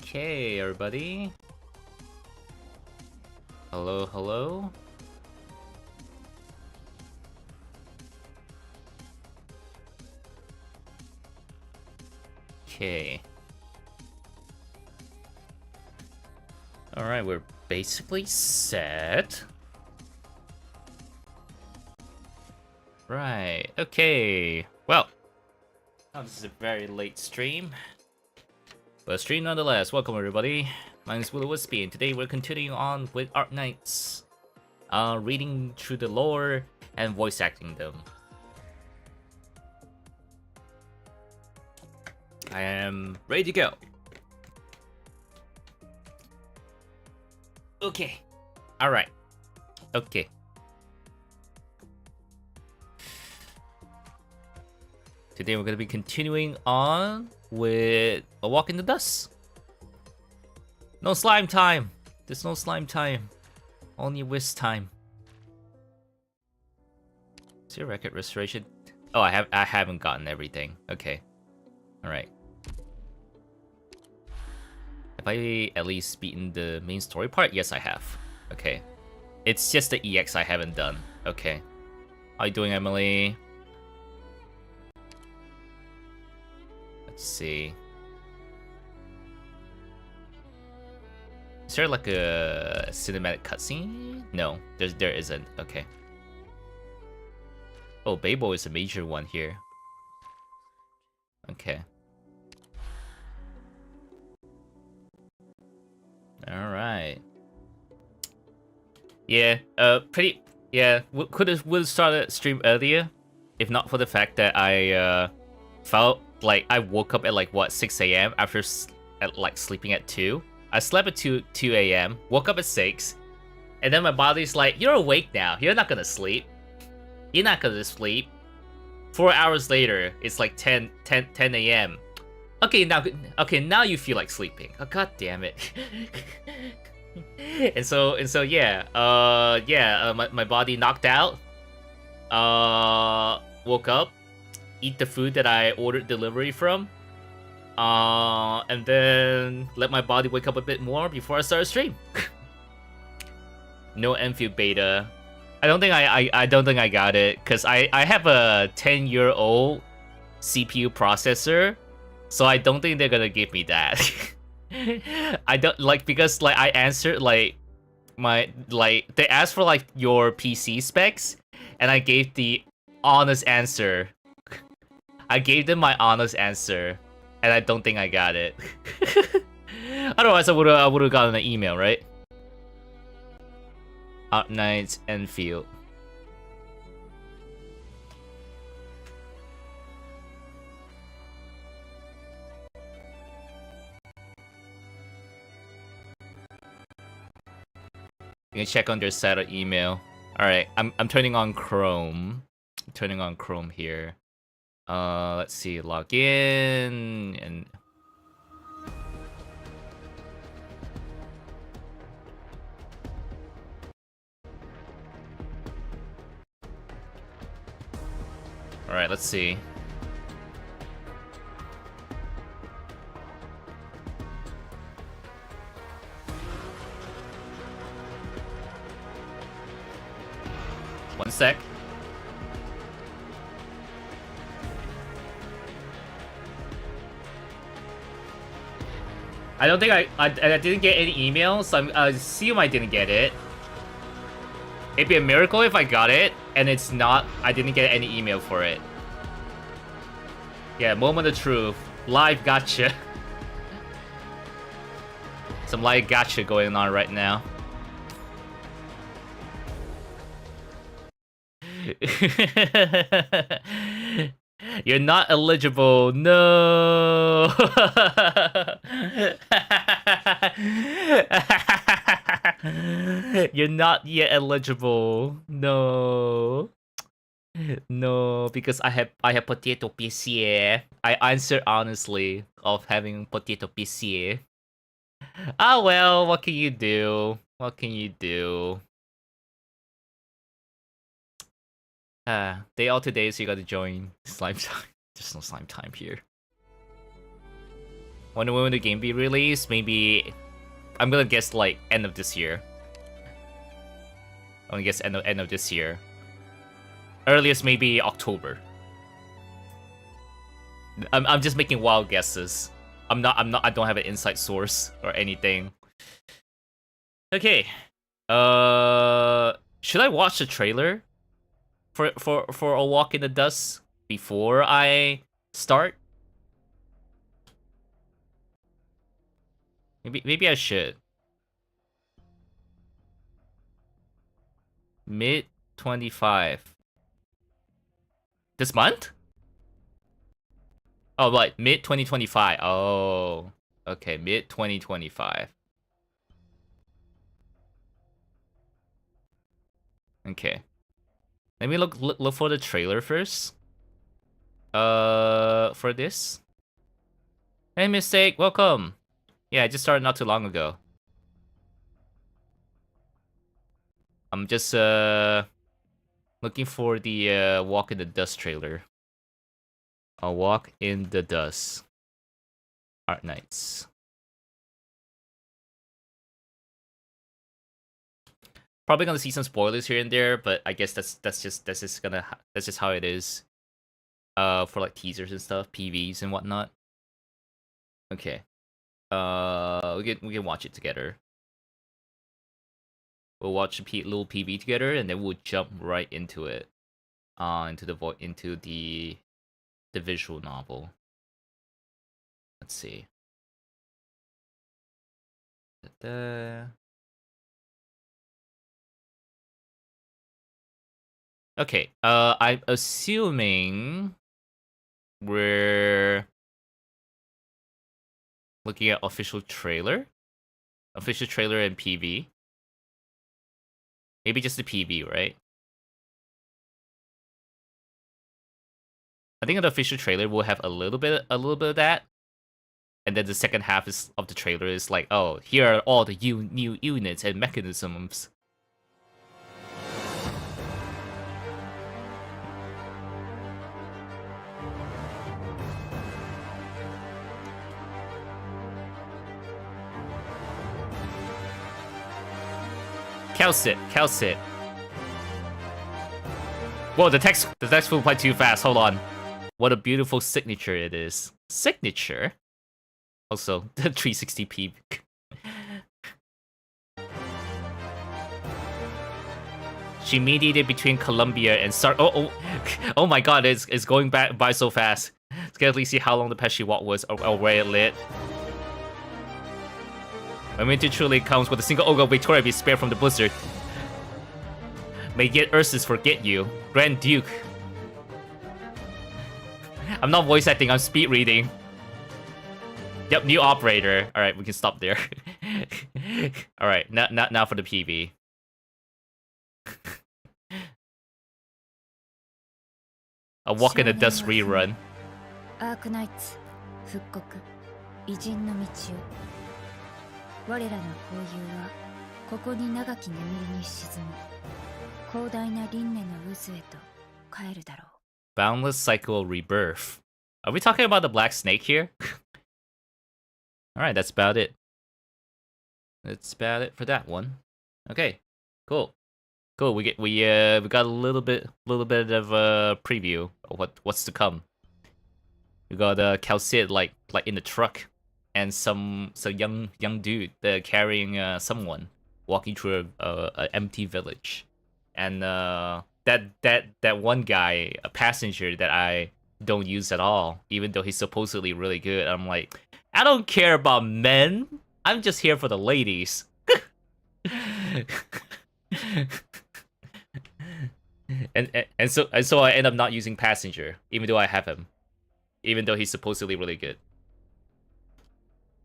Okay, everybody. Hello, hello. Okay. Alright, we're basically set. Right, okay. Well, now this is a very late stream. But stream nonetheless. Welcome everybody. My name is will-o-wispy, and today we're continuing on with Arknights. Reading through the lore and voice acting them. I am ready to go. Okay. Alright. Okay. Today we're going to be continuing on with A Walk in the Dust. No slime time. There's no slime time. Only wisp time. Is your record restoration? Oh, I haven't gotten everything. Okay. Alright. Have I at least beaten the main story part? Yes, I have. Okay. It's just the EX I haven't done. Okay. How you doing, Emily? Let's see. Is there like a cinematic cutscene? No, there isn't. Okay. Oh, Babel is a major one here. Okay. All right. Yeah. Pretty. Yeah. Would have started stream earlier, if not for the fact that I felt like I woke up at like what 6 a.m. after sleeping at 2. I slept at 2 a.m. woke up at 6, and then my body's like, "You're awake now. You're not gonna sleep. You're not gonna sleep." 4 hours later, it's like 10 a.m. Okay, now you feel like sleeping. Oh, god damn it. and so yeah. My body knocked out. Woke up, eat the food that I ordered delivery from. And then let my body wake up a bit more before I start a stream. No Enfield beta. I don't think I got it because I have a 10-year-old CPU processor, so I don't think they're gonna give me that. I don't like because like I answered like they asked for like your PC specs, and I gave the honest answer. I gave them my honest answer, and I don't think I got it. Otherwise, I would have gotten an email, right? Arknights, Enfield. You can check on their site or email. All right, I'm turning on Chrome. I'm turning on Chrome here. Let's see, log in and all right, let's see. One sec. I don't think I didn't get any emails, so I assume I didn't get it. It'd be a miracle if I got it, and it's not. I didn't get any email for it. Yeah, moment of truth. Live gotcha. Some live gotcha going on right now. You're not eligible. No. You're not yet eligible. No. No, because I have potato PC. I answer honestly of having potato PC. Ah well, what can you do? What can you do? Day all today, so you gotta join slime time. There's no slime time here. When will the game be released? Maybe I'm gonna guess like end of this year. I'm gonna guess end of this year. Earliest maybe October. I'm just making wild guesses. I don't have an inside source or anything. Okay. Should I watch the trailer for A Walk in the Dust before I start? Maybe I should. Mid 25. This month? Oh, right, mid 2025. Oh, okay, mid 2025. Okay. Let me look for the trailer first. For this. Hey, Mistake, welcome. Yeah, I just started not too long ago. I'm just looking for the Walk in the Dust trailer. A Walk in the Dust. Arknights. Probably gonna see some spoilers here and there, but I guess that's just how it is. For like teasers and stuff, PVs and whatnot. Okay. We can watch it together. We'll watch a little PV together, and then we'll jump right into it. Into the visual novel. Let's see. Okay. I'm assuming we're looking at official trailer and PV. Maybe just the PV, right? I think the official trailer will have a little bit of that, and then the second half of the trailer is like, oh, here are all the new units and mechanisms. Calcit. Whoa, the text flew quite too fast. Hold on. What a beautiful signature it is. Signature? Also, the 360p. She mediated between Colombia and oh my god, it's going by so fast. Let's get at least see how long the Pesci walk was or where it lit. When winter truly comes with a single Ogo Victoria be spared from the blizzard. May yet Ursus forget you, Grand Duke. I'm not voice acting, I'm speed reading. Yep, new operator. Alright, we can stop there. Alright, now for the PV. A Walk in the Dust rerun. Arknights 復刻偉人の道を我らの交友はここに長き眠りに沈む広大な輪廻の渦へと帰るだろう Boundless Cycle Rebirth. Are we talking about the Black Snake here? Alright, that's about it. That's about it for that one. Okay, cool. Cool, we got a little bit of a preview of what's to come. We got Calcid like in the truck, and some young dude carrying someone walking through a empty village, and that one guy, a passenger that I don't use at all, even though he's supposedly really good. I'm like, I don't care about men. I'm just here for the ladies. and so I end up not using passenger, even though I have him, even though he's supposedly really good.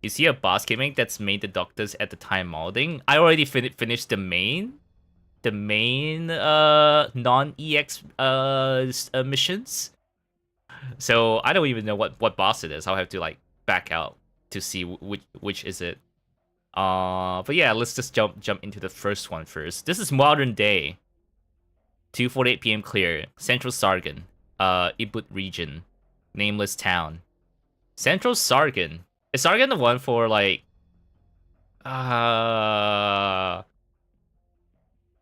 You see a boss gimmick that's made the doctors at the time modding. I already finished the main non-EX missions. So I don't even know what boss it is. I'll have to like back out to see which is it. But yeah, let's just jump into the first one first. This is modern day. 2:48 p.m. clear. Central Sargon. Ibut region. Nameless town. Central Sargon. Is Sargon the one for like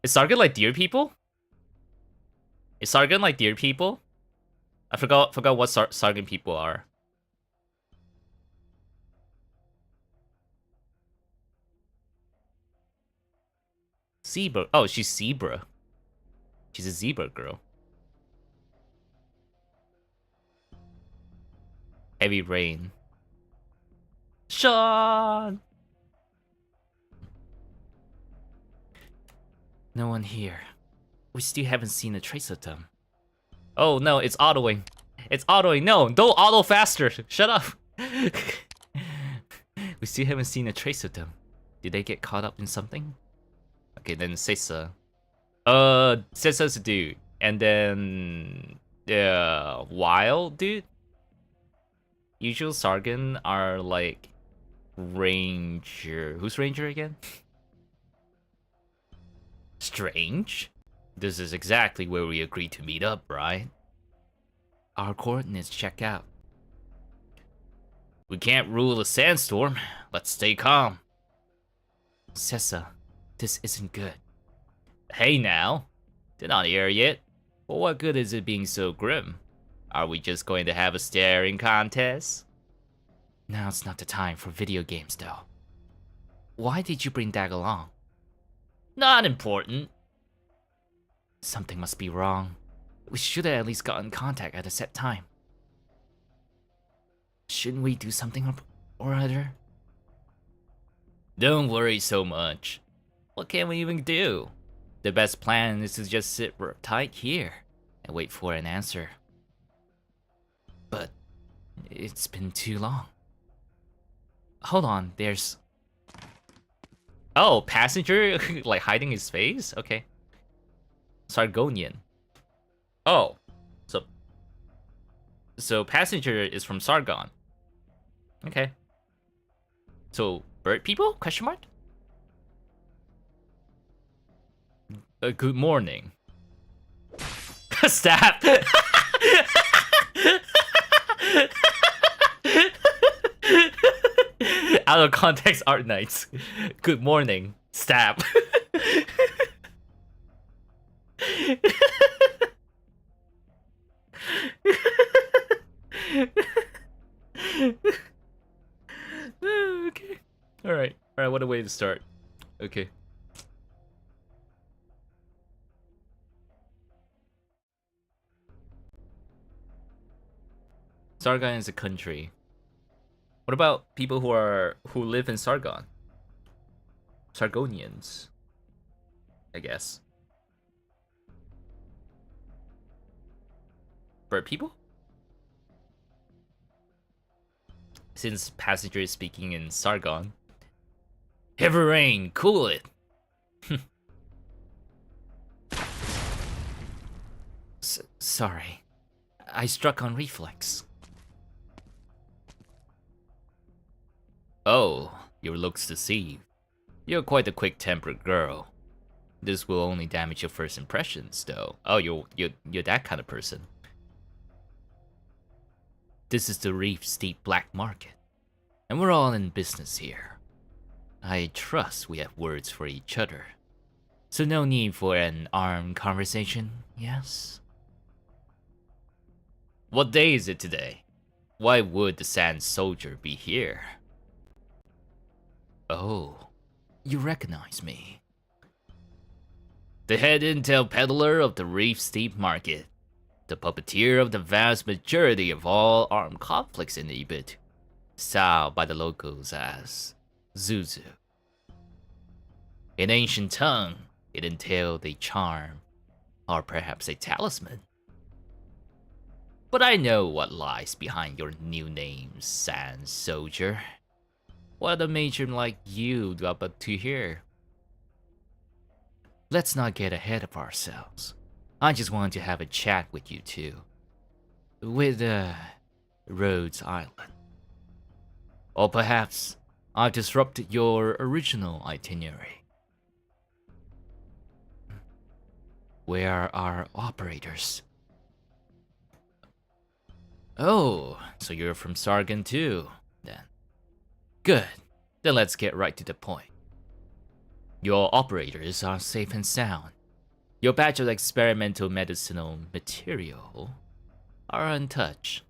is Sargon like deer people? Is Sargon like deer people? I forgot what Sargon people are. Zebra. Oh, she's zebra. She's a zebra girl. Heavy rain. Sean! No one here. We still haven't seen a trace of them. Oh no, it's autoing. It's autoing. No, don't auto faster. Shut up. We still haven't seen a trace of them. Did they get caught up in something? Okay, then Sessa. Sessa's a dude. And then Wild dude. Usual Sargon are like Ranger. Who's Ranger again? Strange. This is exactly where we agreed to meet up, right? Our coordinates check out. We can't rule a sandstorm. Let's stay calm. Sessa, this isn't good. Hey now. They're not here yet. But what good is it being so grim? Are we just going to have a staring contest? Now's not the time for video games, though. Why did you bring Dag along? Not important. Something must be wrong. We should have at least gotten contact at a set time. Shouldn't we do something or other? Don't worry so much. What can we even do? The best plan is to just sit tight here and wait for an answer. But it's been too long. Hold on, there's... Oh, passenger like hiding his face? Okay. Sargonian. Oh. So passenger is from Sargon. Okay. So bird people? Question mark? Good morning. Stab. Out of context, Arknights. Good morning. Stab. Okay. Alright, what a way to start. Okay. Sargon is a country. What about people who live in Sargon? Sargonians, I guess. Bird people? Since passenger is speaking in Sargon. Heavy rain, cool it. Sorry. I struck on reflex. Oh, your looks deceive. You're quite a quick-tempered girl. This will only damage your first impressions, though. Oh, you're that kind of person. This is the Reef Steep Black Market, and we're all in business here. I trust we have words for each other, so no need for an armed conversation, yes? What day is it today? Why would the Sand Soldier be here? Oh, you recognize me. The head intel peddler of the Reef Steep Market. The puppeteer of the vast majority of all armed conflicts in Ebit. Styled by the locals as Zuzu. In ancient tongue, it entailed a charm, or perhaps a talisman. But I know what lies behind your new name, Sand Soldier. What a matron like you got up to here? Let's not get ahead of ourselves. I just wanted to have a chat with you two. With, Rhodes Island. Or perhaps I've disrupted your original itinerary. Where are our operators? Oh, so you're from Sargon too, then. Good, then let's get right to the point. Your operators are safe and sound. Your batch of experimental medicinal material are untouched.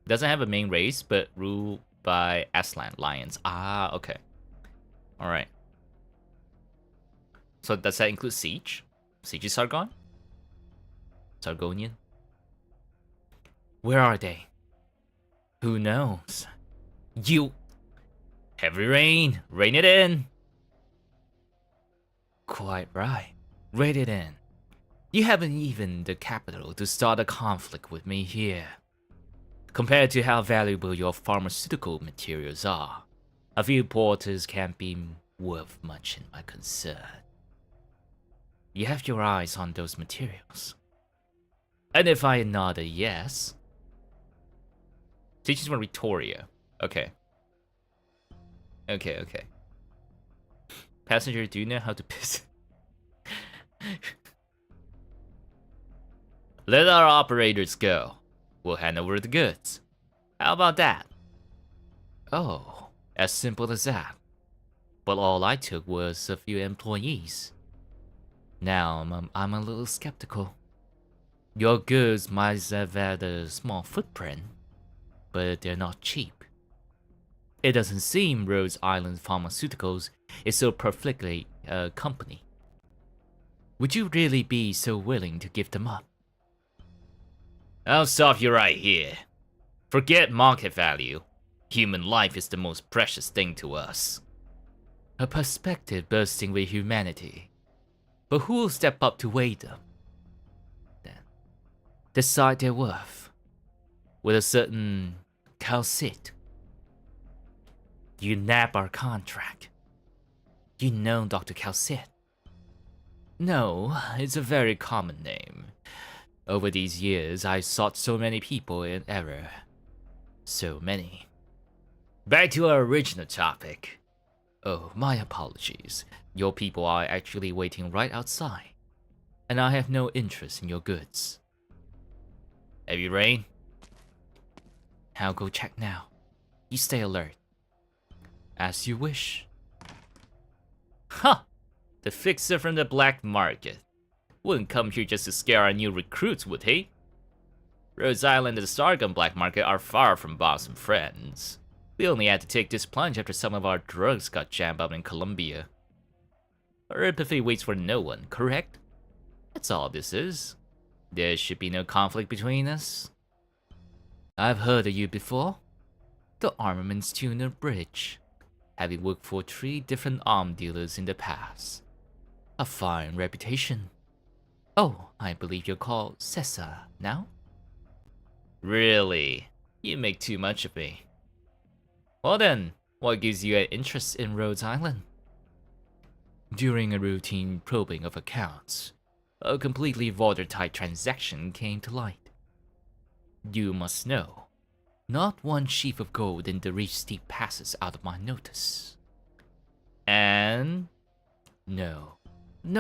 Doesn't have a main race, but ruled by Aslan lions. Ah, okay. Alright. So does that include Siege? Siege is Sargon? Sargonian? Where are they? Who knows? You... Heavy rain! Rain it in! Quite right. Rain it in. You haven't even the capital to start a conflict with me here. Compared to how valuable your pharmaceutical materials are, a few porters can't be worth much in my concern. You have your eyes on those materials. And if I nod a yes... Teaches from Victoria. Okay. Okay. Passenger, do you know how to piss? Let our operators go. We'll hand over the goods. How about that? Oh, as simple as that. But all I took was a few employees. Now I'm a little skeptical. Your goods might have had a small footprint, but they're not cheap. It doesn't seem Rhodes Island Pharmaceuticals is so perfectly a company. Would you really be so willing to give them up? I'll stop you right here. Forget market value. Human life is the most precious thing to us. A perspective bursting with humanity. But who will step up to weigh them? Then, decide their worth. With a certain calcit. You nab our contract. You know Dr. Calcit? No, it's a very common name. Over these years, I sought so many people in error. So many. Back to our original topic. Oh, my apologies. Your people are actually waiting right outside. And I have no interest in your goods. Heavy rain? I'll go check now. You stay alert. As you wish. Huh! The fixer from the black market. Wouldn't come here just to scare our new recruits, would he? Rhodes Island and the Sargon black market are far from bosom friends. We only had to take this plunge after some of our drugs got jammed up in Colombia. Our empathy waits for no one, correct? That's all this is. There should be no conflict between us. I've heard of you before. The armaments tuner bridge. Having worked for 3 different arm dealers in the past. A fine reputation. Oh, I believe you're called Cesar now? Really? You make too much of me. Well then, what gives you an interest in Rhodes Island? During a routine probing of accounts, a completely watertight transaction came to light. You must know, not one sheaf of gold in the reach steep passes out of my notice. And no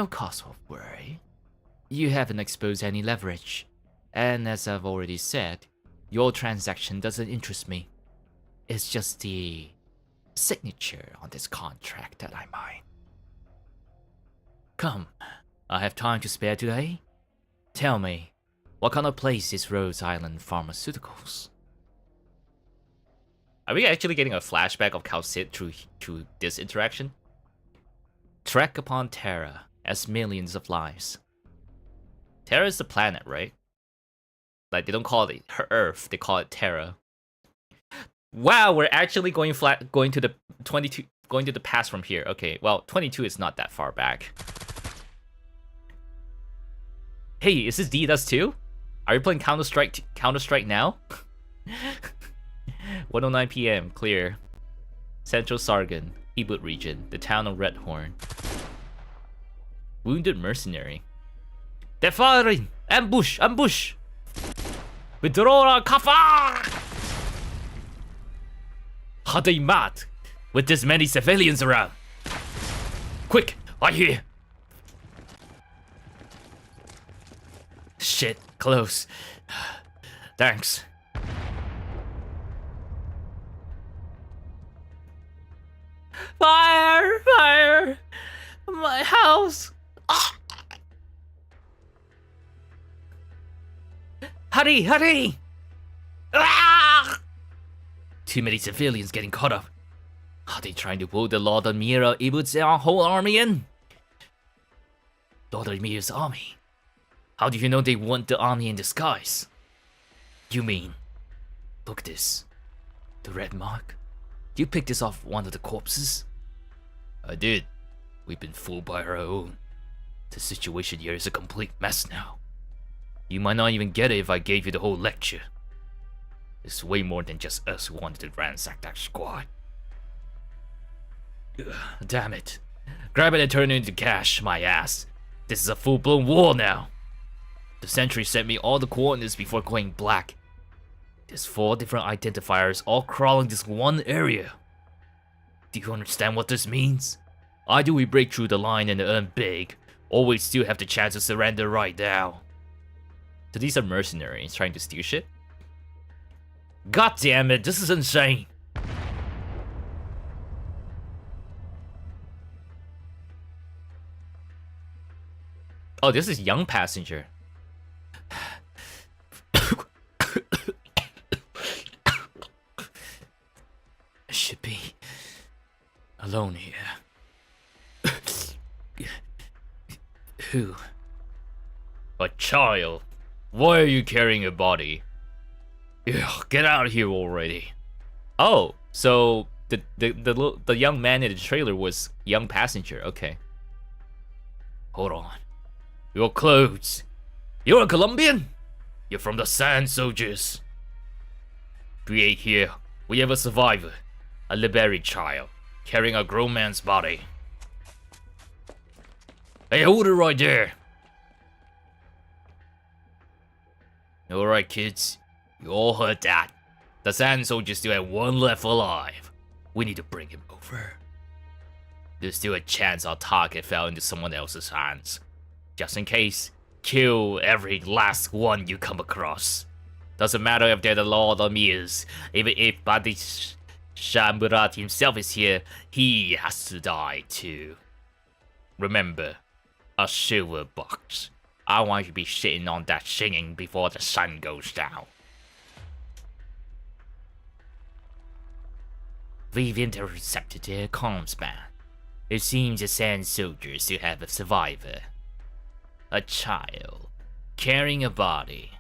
cause of worry. You haven't exposed any leverage, and as I've already said, your transaction doesn't interest me. It's just the signature on this contract that I mind. Come, I have time to spare today. Tell me, what kind of place is Rose Island Pharmaceuticals? Are we actually getting a flashback of Calcit through this interaction? Trek upon Terra as millions of lives. Terra is the planet, right? Like, they don't call it Earth, they call it Terra. Wow, we're actually going to the 22, going to the past from here. Okay, well, 22 is not that far back. Hey, is this DDoS too? Are you playing Counter-Strike now? 1:09 p.m. Clear. Central Sargon, Hebut region, the town of Redhorn. Wounded mercenary. They're firing! Ambush! Ambush! Withdraw our Kafa! Are they mad? With this many civilians around? Quick! I hear! Shit, close. Thanks. Fire! Fire! My house! Ah! Hurry! Hurry! Ah! Too many civilians getting caught up. Are they trying to pull the Lord Amira Ibut's whole army in? Lord Amira's army? How do you know they want the army in disguise? You mean... Look at this. The red mark? You picked this off one of the corpses? I did. We've been fooled by our own. The situation here is a complete mess now. You might not even get it if I gave you the whole lecture. It's way more than just us who wanted to ransack that squad. Ugh, damn it. Grab it and turn it into cash, my ass. This is a full-blown war now. The sentry sent me all the coordinates before going black. There's 4 different identifiers all crawling this one area. Do you understand what this means? Either we break through the line and earn big, or we still have the chance to surrender right now. So these are mercenaries trying to steal shit? God damn it, this is insane! Oh, this is young passenger. I should be alone here. Who? A child. Why are you carrying a body? Ugh, get out of here already. Oh, so the young man in the trailer was young passenger. Okay. Hold on. Your clothes. You're a Colombian? You're from the Sand Soldiers. Create here. We have a survivor. A liberated child. Carrying a grown man's body. Hey, hold it right there. Alright, kids. You all heard that. The Sand Soldiers still have one left alive. We need to bring him over. There's still a chance our target fell into someone else's hands. Just in case, kill every last one you come across. Doesn't matter if they're the Lord or Mirs. Even if Badi Shamburat himself is here, he has to die too. Remember, a silver box. I want you to be shitting on that singing before the sun goes down. We've intercepted their comms band. It seems the Sand Soldiers still have a survivor. A child, carrying a body,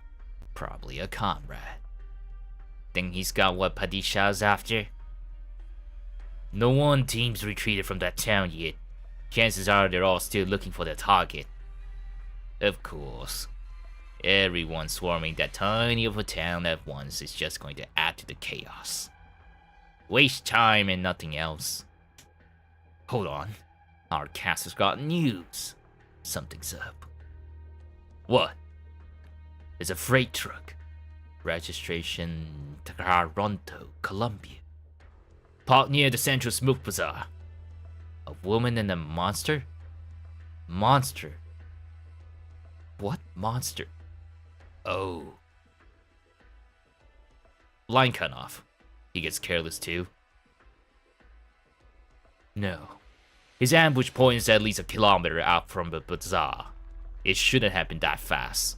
probably a comrade. Think he's got what Padisha's after? No one team's retreated from that town yet. Chances are they're all still looking for their target. Of course. Everyone swarming that tiny of a town at once is just going to add to the chaos. Waste time and nothing else. Hold on. Our cast has got news. Something's up. What? It's a freight truck. Registration Toronto, Colombia. Park near the Central Smoke Bazaar. A woman and a monster? Monster. What monster? Oh. Line cut off. He gets careless too. No. His ambush point is at least a kilometer out from the bazaar. It shouldn't have been that fast.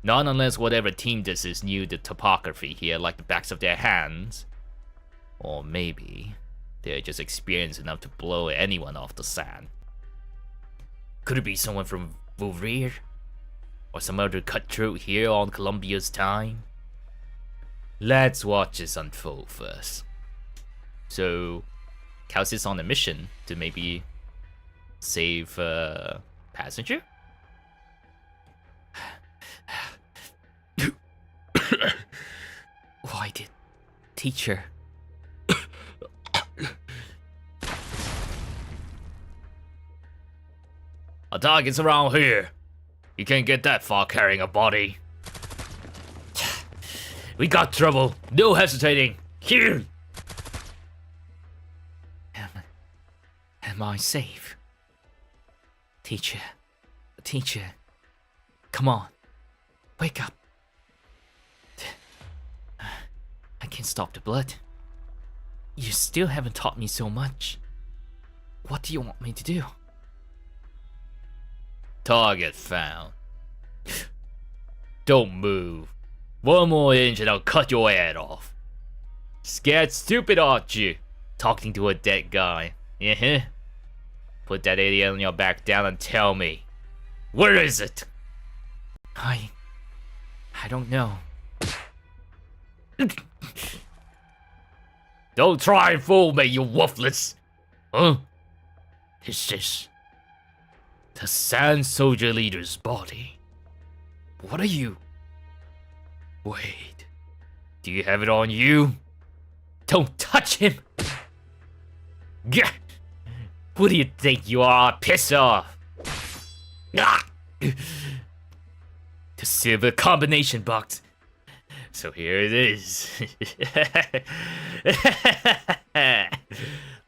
Not unless whatever team this is knew the topography here like the backs of their hands. Or maybe they're just experienced enough to blow anyone off the sand. Could it be someone from Vtuber? Or some other cutthroat here on Columbia's time? Let's watch this unfold first. So, Kaos is on a mission to maybe save a passenger? Why did teacher? A target's around here. You can't get that far carrying a body. We got trouble. No hesitating. Here. Am I safe? Teacher. Come on. Wake up. I can't stop the blood. You still haven't taught me so much. What do you want me to do? Target found. Don't move. One more inch and I'll cut your head off. Scared stupid, aren't you? Talking to a dead guy. Yeah. Put that idiot on your back down and tell me. Where is it? I don't know. Don't try and fool me, you wolfless. Huh? Is this the Sand Soldier leader's body? What are you? Wait. Do you have it on you? Don't touch him! Gah! Who do you think you are? Piss off! Ah! The silver combination box. So here it is.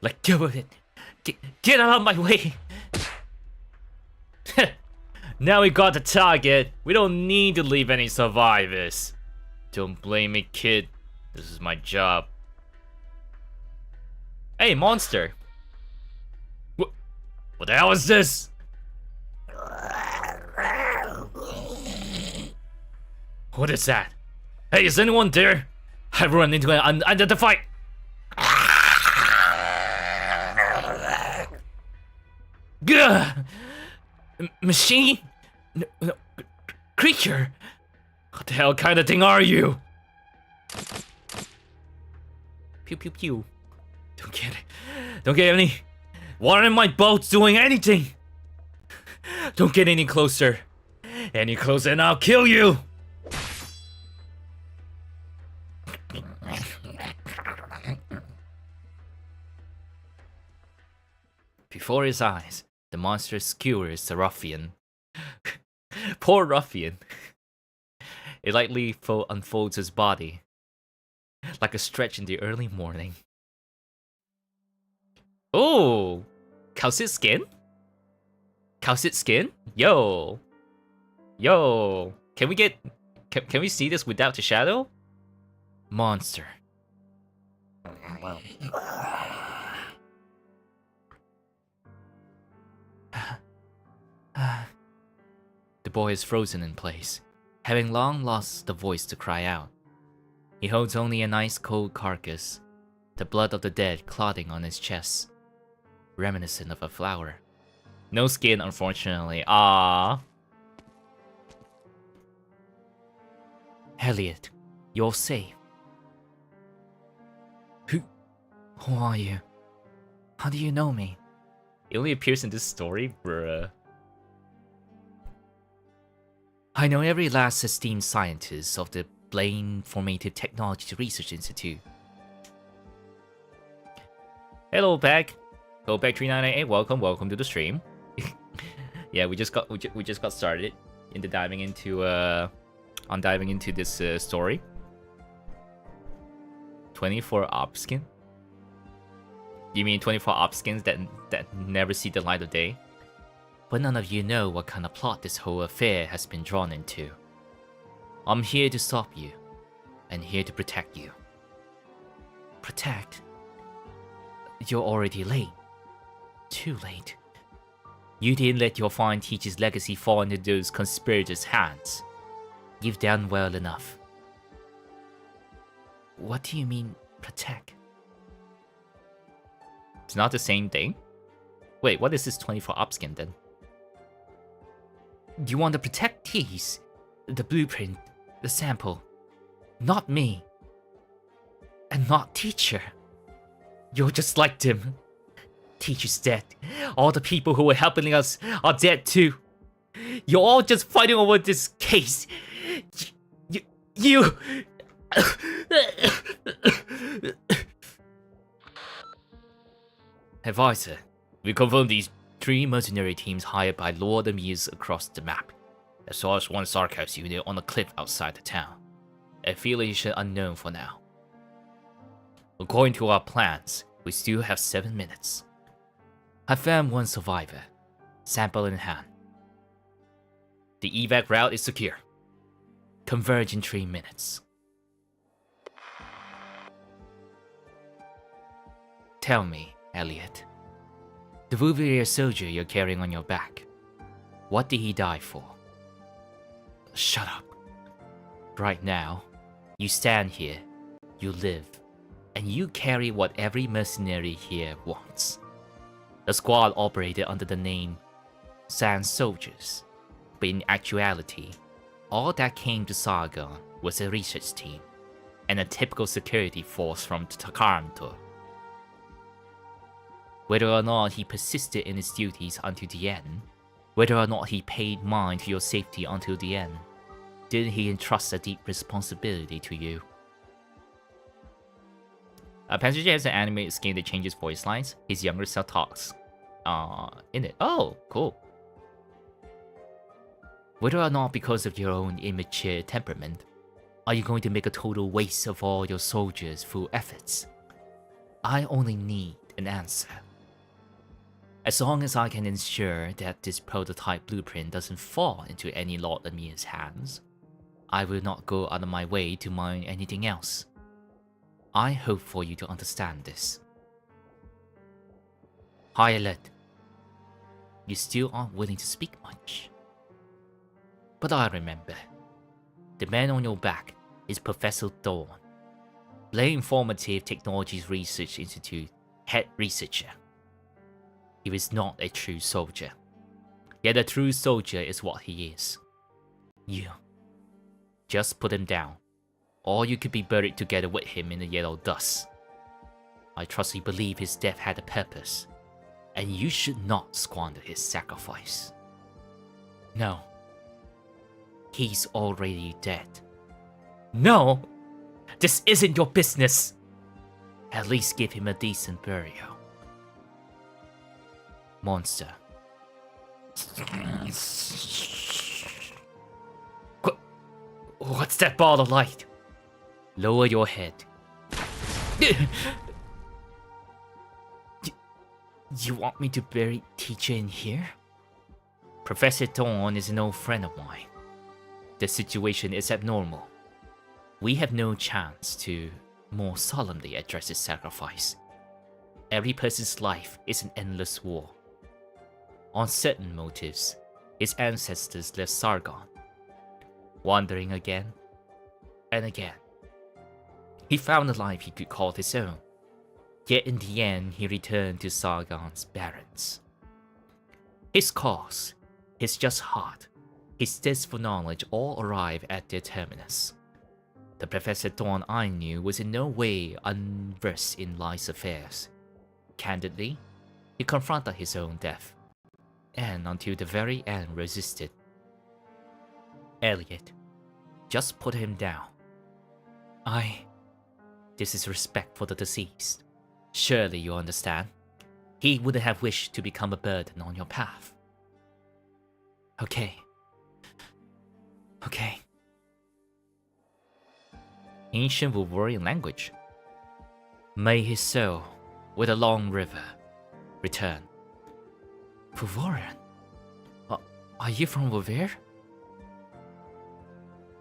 Let go of it. Get out of my way. Now we got the target. We don't need to leave any survivors. Don't blame me, kid. This is my job. Hey, monster. What the hell is this? What is that? Hey, is anyone there? I've run into an unidentified. Gah! Machine? No, creature? What the hell kind of thing are you? Pew pew pew. Don't get any water in my boat's doing anything. Don't get any closer. Any closer and I'll kill you. Before his eyes, the monster skewers the ruffian. Poor ruffian. It lightly unfolds his body, like a stretch in the early morning. Oh, Kaos's skin? Kaos's skin? Yo. Can we see this without the shadow? Monster. The boy is frozen in place, having long lost the voice to cry out. He holds only an ice-cold carcass, the blood of the dead clotting on his chest, reminiscent of a flower. No skin, unfortunately. Ah. Elliot, you're safe. Who are you? How do you know me? It only appears in this story, bruh. I know every last esteemed scientist of the Blaine Formative Technology Research Institute. Hello, Beck. Hello, Beck3988. Welcome to the stream. Yeah, we just got started into diving into this story. 24 opskin? You mean 24 opskins that never see the light of day? But none of you know what kind of plot this whole affair has been drawn into. I'm here to stop you, and here to protect you. Protect? You're already late. Too late. You didn't let your fine teacher's legacy fall into those conspirators' hands. You've done well enough. What do you mean, protect? It's not the same thing? Wait, what is this 24 opskin then? You want to protect these? The blueprint, the sample. Not me. And not teacher. You're just like them. Teacher's dead. All the people who were helping us are dead too. You're all just fighting over this case. You... Advisor, we confirm these 3 mercenary teams hired by Lord Amuse across the map, as well as 1 Sarkos unit on a cliff outside the town. Affiliation unknown for now. According to our plans, we still have 7 minutes. I found 1 survivor, sample in hand. The evac route is secure. Converge in 3 minutes. Tell me, Elliot, the Vtuber soldier you're carrying on your back, what did he die for? Shut up. Right now, you stand here, you live, and you carry what every mercenary here wants. The squad operated under the name Sand Soldiers, but in actuality, all that came to Sargon was a research team, and a typical security force from Takanto. Whether or not he persisted in his duties until the end, whether or not he paid mind to your safety until the end, did he entrust a deep responsibility to you? Passenger has an animated skin that changes voice lines. His younger self talks in it. Oh, cool. Whether or not because of your own immature temperament, are you going to make a total waste of all your soldiers' full efforts? I only need an answer. As long as I can ensure that this prototype blueprint doesn't fall into any Lord Amir's hands, I will not go out of my way to mine anything else. I hope for you to understand this. Hyalet, you still aren't willing to speak much. But I remember. The man on your back is Professor Thorn, Blair Informative Technologies Research Institute head researcher. He is not a true soldier. Yet a true soldier is what he is. You. Just put him down, or you could be buried together with him in the yellow dust. I trust you believe his death had a purpose, and you should not squander his sacrifice. No. He's already dead. No! This isn't your business! At least give him a decent burial. Monster. What's that ball of light? Lower your head. You want me to bury teacher in here? Professor Thorn is an old friend of mine. The situation is abnormal. We have no chance to more solemnly address his sacrifice. Every person's life is an endless war. On certain motives, his ancestors left Sargon, wandering again and again. He found a life he could call his own, yet in the end he returned to Sargon's barrens. His cause, his just heart, his thirst for knowledge all arrived at their terminus. The Professor Thorn I knew was in no way unversed in life's affairs. Candidly, he confronted his own death, and until the very end resisted. Elliot, just put him down. This is respect for the deceased. Surely you understand. He wouldn't have wished to become a burden on your path. Okay. Ancient Wolverine language. May his soul, with a long river, return. Puvorian? Are you from over there?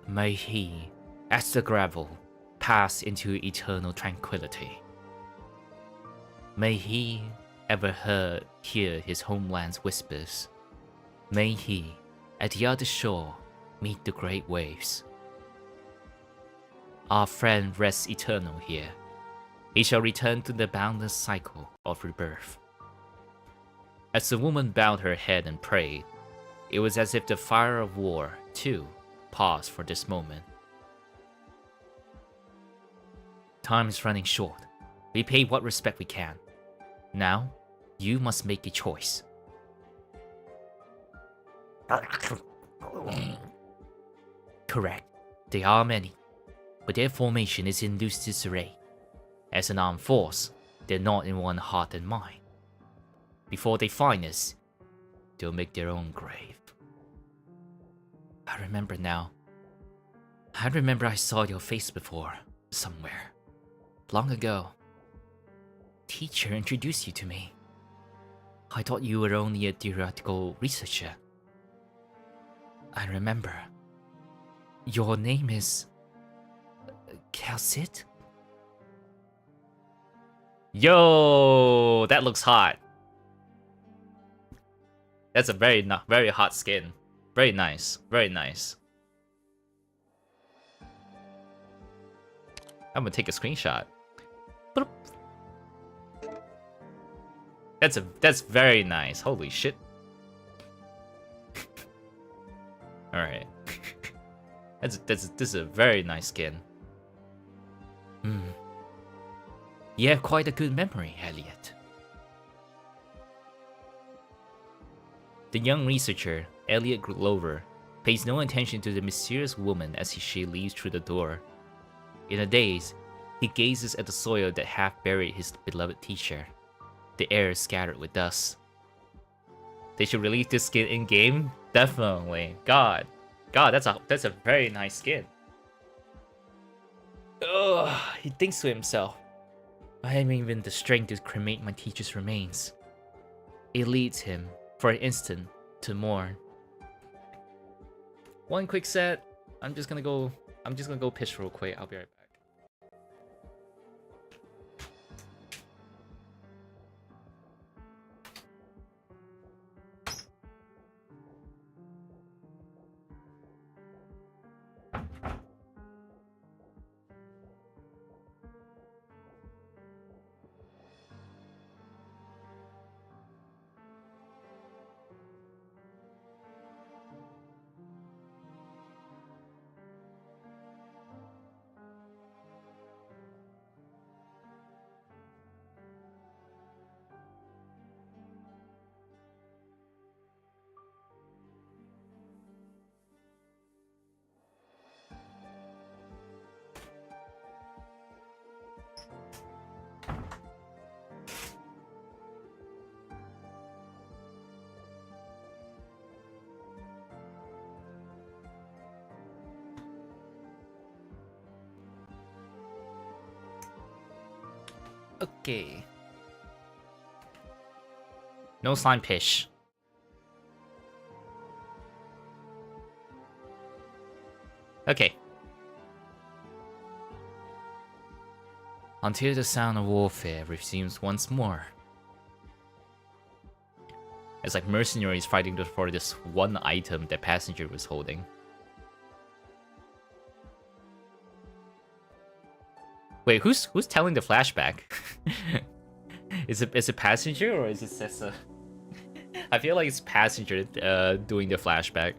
May he, as the gravel, pass into eternal tranquility. May he ever hear his homeland's whispers. May he, at the other shore, meet the great waves. Our friend rests eternal here. He shall return to the boundless cycle of rebirth. As the woman bowed her head and prayed, it was as if the fire of war, too, paused for this moment. Time is running short. We pay what respect we can. Now, you must make a choice. Correct. There are many, but their formation is in loose disarray. As an armed force, they're not in one heart and mind. Before they find us, they'll make their own grave. I remember now. I remember I saw your face before, somewhere. Long ago. Teacher introduced you to me. I thought you were only a theoretical researcher. I remember. Your name is... Calcit? Yo, that looks hot. That's a very hot skin. Very nice, very nice. I'm gonna take a screenshot. That's very nice. Holy shit. All right. This is a very nice skin. You have quite a good memory, Elliot. The young researcher, Elliot Glover, pays no attention to the mysterious woman as she leaves through the door. In a daze, he gazes at the soil that half buried his beloved teacher. The air is scattered with dust. They should release this skin in-game? Definitely. God, that's a very nice skin. Ugh, he thinks to himself, I haven't even the strength to cremate my teacher's remains. It leads him, for an instant, to mourn. One quick set. I'm just gonna go piss real quick. I'll be right back. Okay. No slime pish. Okay. Until the sound of warfare resumes once more. It's like mercenaries fighting for this one item that passenger was holding. Wait, who's telling the flashback? Is it passenger or is it Sessa? I feel like it's passenger doing the flashback.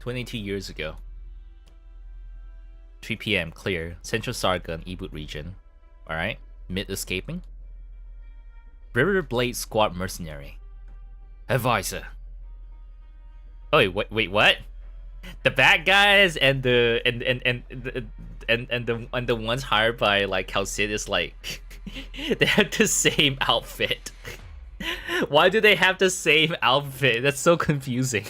"22 years ago. 3 p.m. clear. Central Sargon, Ebut region. Alright. Mid-escaping. Riverblade Squad mercenary. Advisor. Oh wait, what? The bad guys and the ones hired by like Calcit is like They have the same outfit. Why do they have the same outfit? That's so confusing.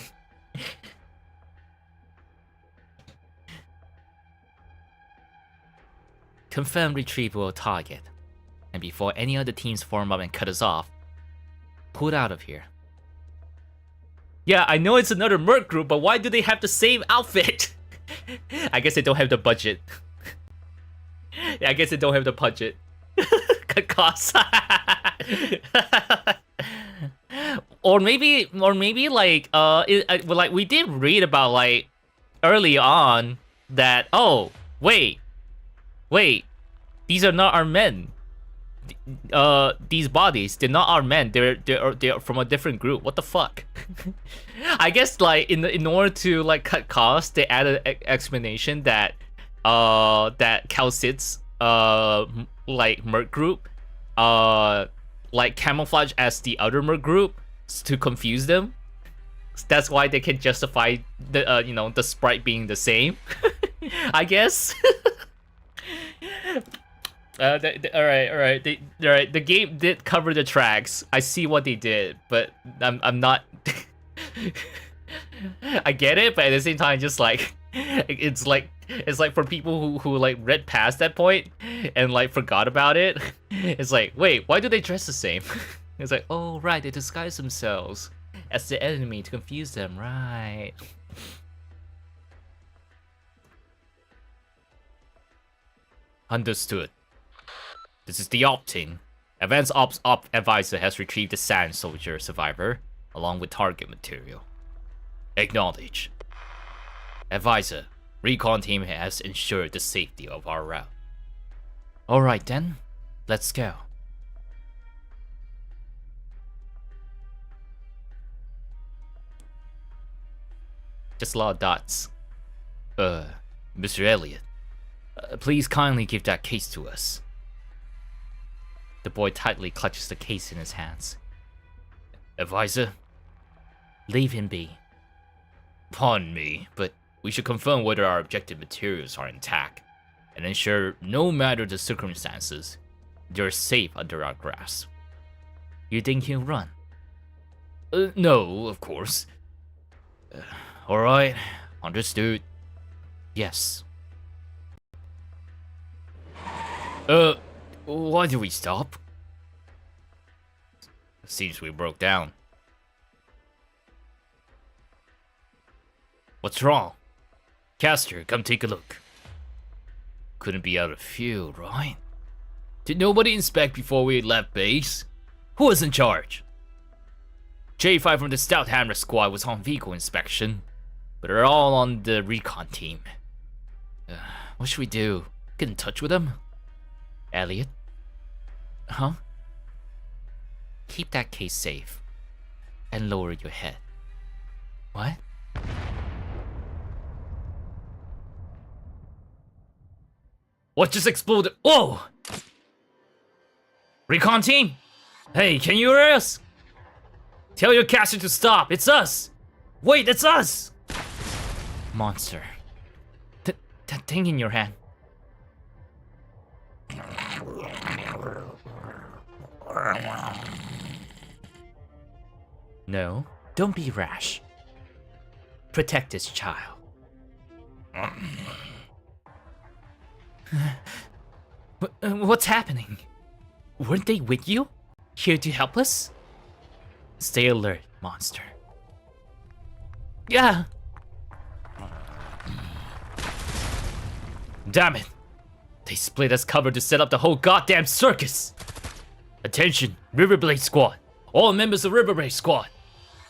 Confirm retrieval of target. And before any other teams form up and cut us off, pull out of here. Yeah, I know it's another merc group, but why do they have the same outfit? I guess they don't have the budget. Yeah, I guess they don't have the budget. Cut costs. Or maybe like like we did read about like early on that wait, these are not our men. These bodies, they're not our men. They're from a different group. What the fuck? I guess like in order to like cut costs, they added an explanation that that Calcit's like merc group like camouflage as the other merc group to confuse them. That's why they can justify the you know, the sprite being the same. I guess. All right. The game did cover the tracks. I see what they did, but I'm not. I get it, but at the same time, just like it's like for people who like read past that point and like forgot about it. It's like, wait, why do they dress the same? It's like, oh right, they disguise themselves as the enemy to confuse them, right? Understood. This is the op team. Advanced Ops Op Advisor has retrieved the Sand Soldier survivor, along with target material. Acknowledge. Advisor, recon team has ensured the safety of our route. Alright then, let's go. Just a lot of dots. Mr. Elliot, please kindly give that case to us. The boy tightly clutches the case in his hands. Advisor, leave him be. Pardon me, but we should confirm whether our objective materials are intact, and ensure, no matter the circumstances, they're safe under our grasp. You think he'll run? No, of course. Alright, understood. Yes. Why did we stop? Seems we broke down. What's wrong? Caster, come take a look. Couldn't be out of fuel, right? Did nobody inspect before we left base? Who was in charge? J5 from the Stout Hammer squad was on vehicle inspection, but they're all on the recon team. What should we do? Get in touch with them? Elliot? Huh? Keep that case safe and lower your head. What? What just exploded? Whoa! Recon team? Hey, can you hear us? Tell your caster to stop. It's us. Wait, it's us. Monster. That thing in your hand. No, don't be rash. Protect this child. What's happening? Weren't they with you? Here to help us? Stay alert, monster. Yeah. Damn it. They split us cover to set up the whole goddamn circus. Attention, Riverblade Squad. All members of Riverblade Squad.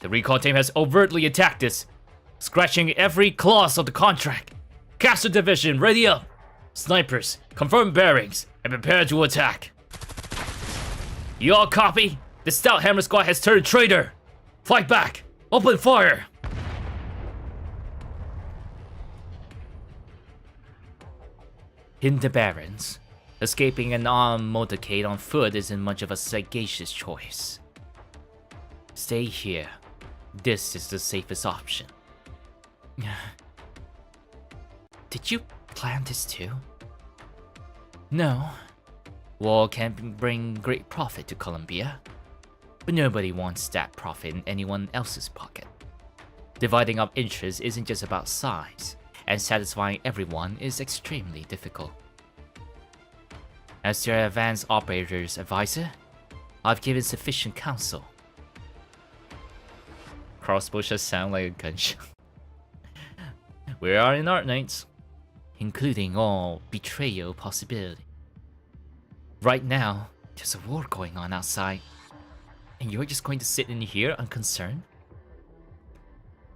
The recon team has overtly attacked us, scratching every clause of the contract. Caster Division, ready up. Snipers, confirm bearings, and prepare to attack. You all copy? The Stout Hammer Squad has turned traitor. Fight back. Open fire. In the Barrens, escaping an armed motorcade on foot isn't much of a sagacious choice. Stay here. This is the safest option. Did you plan this too? No. War can bring great profit to Colombia, but nobody wants that profit in anyone else's pocket. Dividing up interests isn't just about size, and satisfying everyone is extremely difficult. As your advanced operator's advisor, I've given sufficient counsel. Crossbow just sound like a gunshot. We are in Arknights, including all betrayal possibility. Right now, there's a war going on outside, and you're just going to sit in here unconcerned?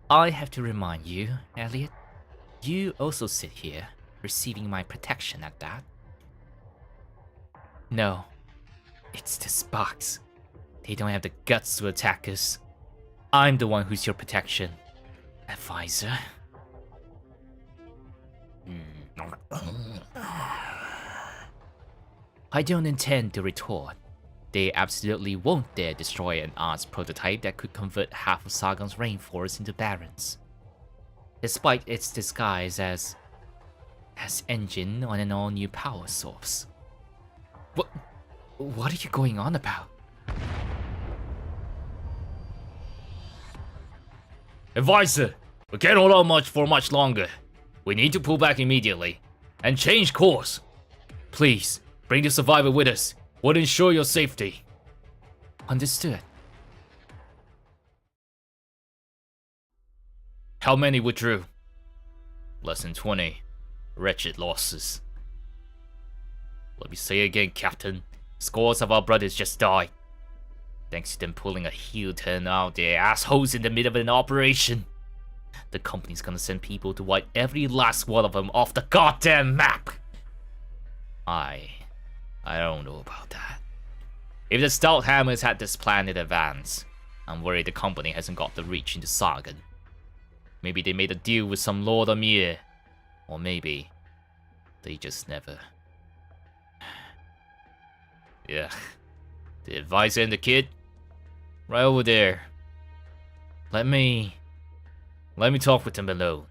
I have to remind you, Elliot, you also sit here, receiving my protection at that. No, it's the Sparks. They don't have the guts to attack us. I'm the one who's your protection, advisor. I don't intend to retort. They absolutely won't dare destroy an arts prototype that could convert half of Sargon's rainforest into barrens, despite its disguise as engine on an all-new power source. What are you going on about? Advisor, we can't hold on much for much longer. We need to pull back immediately and change course. Please, bring the survivor with us. We'll ensure your safety. Understood. How many withdrew? Less than 20. Wretched losses. Let me say again, Captain. Scores of our brothers just died. Thanks to them pulling a heel turn out their assholes in the middle of an operation. The company's gonna send people to wipe every last one of them off the goddamn map. I don't know about that. If the Stout Hammers had this plan in advance, I'm worried the company hasn't got the reach into Sargon. Maybe they made a deal with some Lord Amir. Or maybe they just never. Yeah. The advisor and the kid? Right over there. Let me talk with them alone.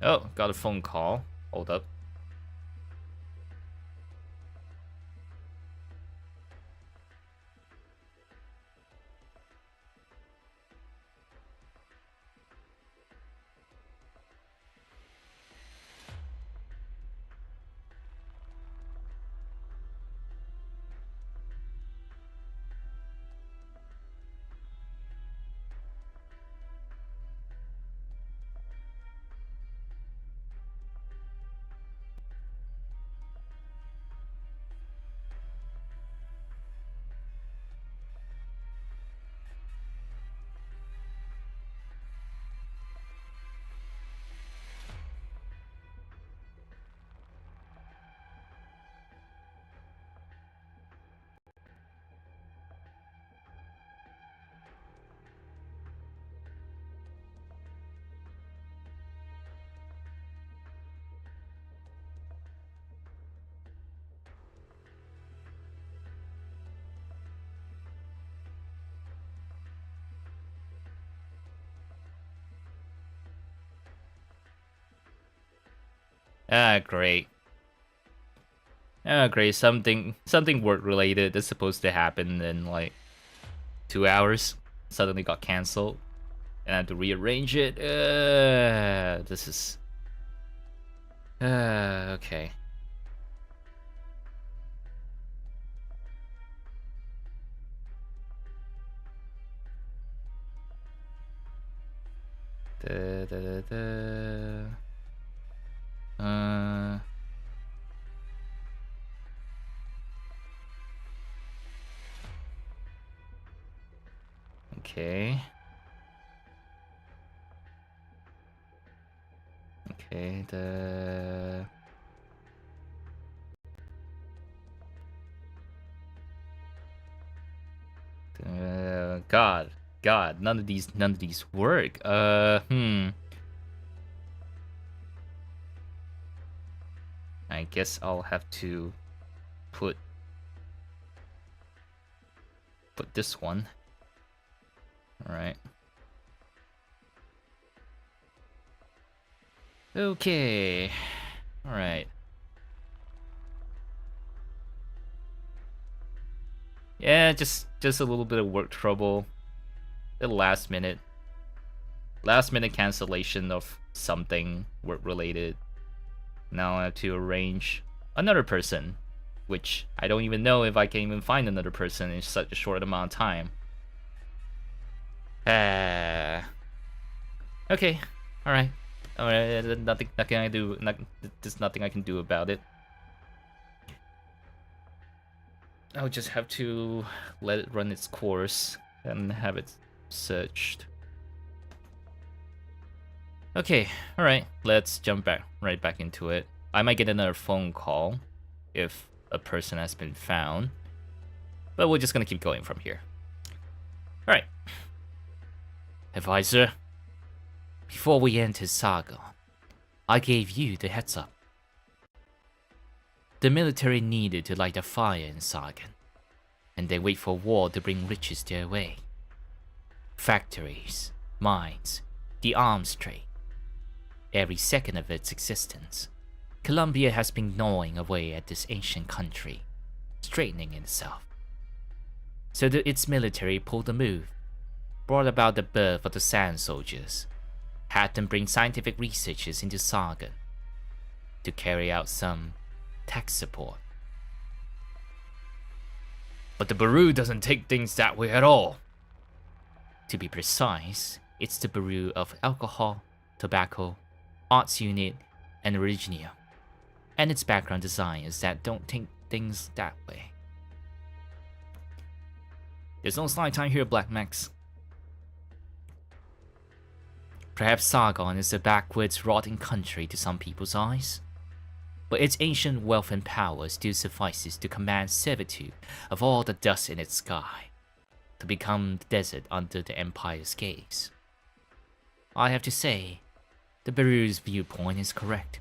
Oh, got a phone call. Hold up. Ah, great. Ah, great. Something work related that's supposed to happen in like 2 hours suddenly got cancelled, and I had to rearrange it. This is. Okay. Okay. Okay, God, none of these work. I guess I'll have to put this one. All right. Okay. Alright. Yeah, just a little bit of work trouble. The last minute cancellation of something work related. Now I have to arrange another person, which I don't even know if I can even find another person in such a short amount of time. Okay, alright. Nothing I do. There's nothing I can do about it. I'll just have to let it run its course and have it searched. Okay, alright, let's jump right back into it. I might get another phone call if a person has been found, but we're just gonna keep going from here. Alright. Advisor, before we entered Sargon, I gave you the heads up. The military needed to light a fire in Sargon, and then wait for war to bring riches their way. Factories, mines, the arms trade. Every second of its existence, Columbia has been gnawing away at this ancient country, straightening itself. So its military pulled a move, brought about the birth of the Sand Soldiers, had them bring scientific researchers into Sargon to carry out some tech support. But the Baru doesn't take things that way at all. To be precise, it's the Baru of alcohol, tobacco, arts unit, and originium, and its background designers that don't take things that way. There's no slide time here, Black Max. Perhaps Sargon is a backwards, rotting country to some people's eyes, but its ancient wealth and power still suffices to command servitude of all the dust in its sky, to become the desert under the Empire's gaze. I have to say, the Baru's viewpoint is correct.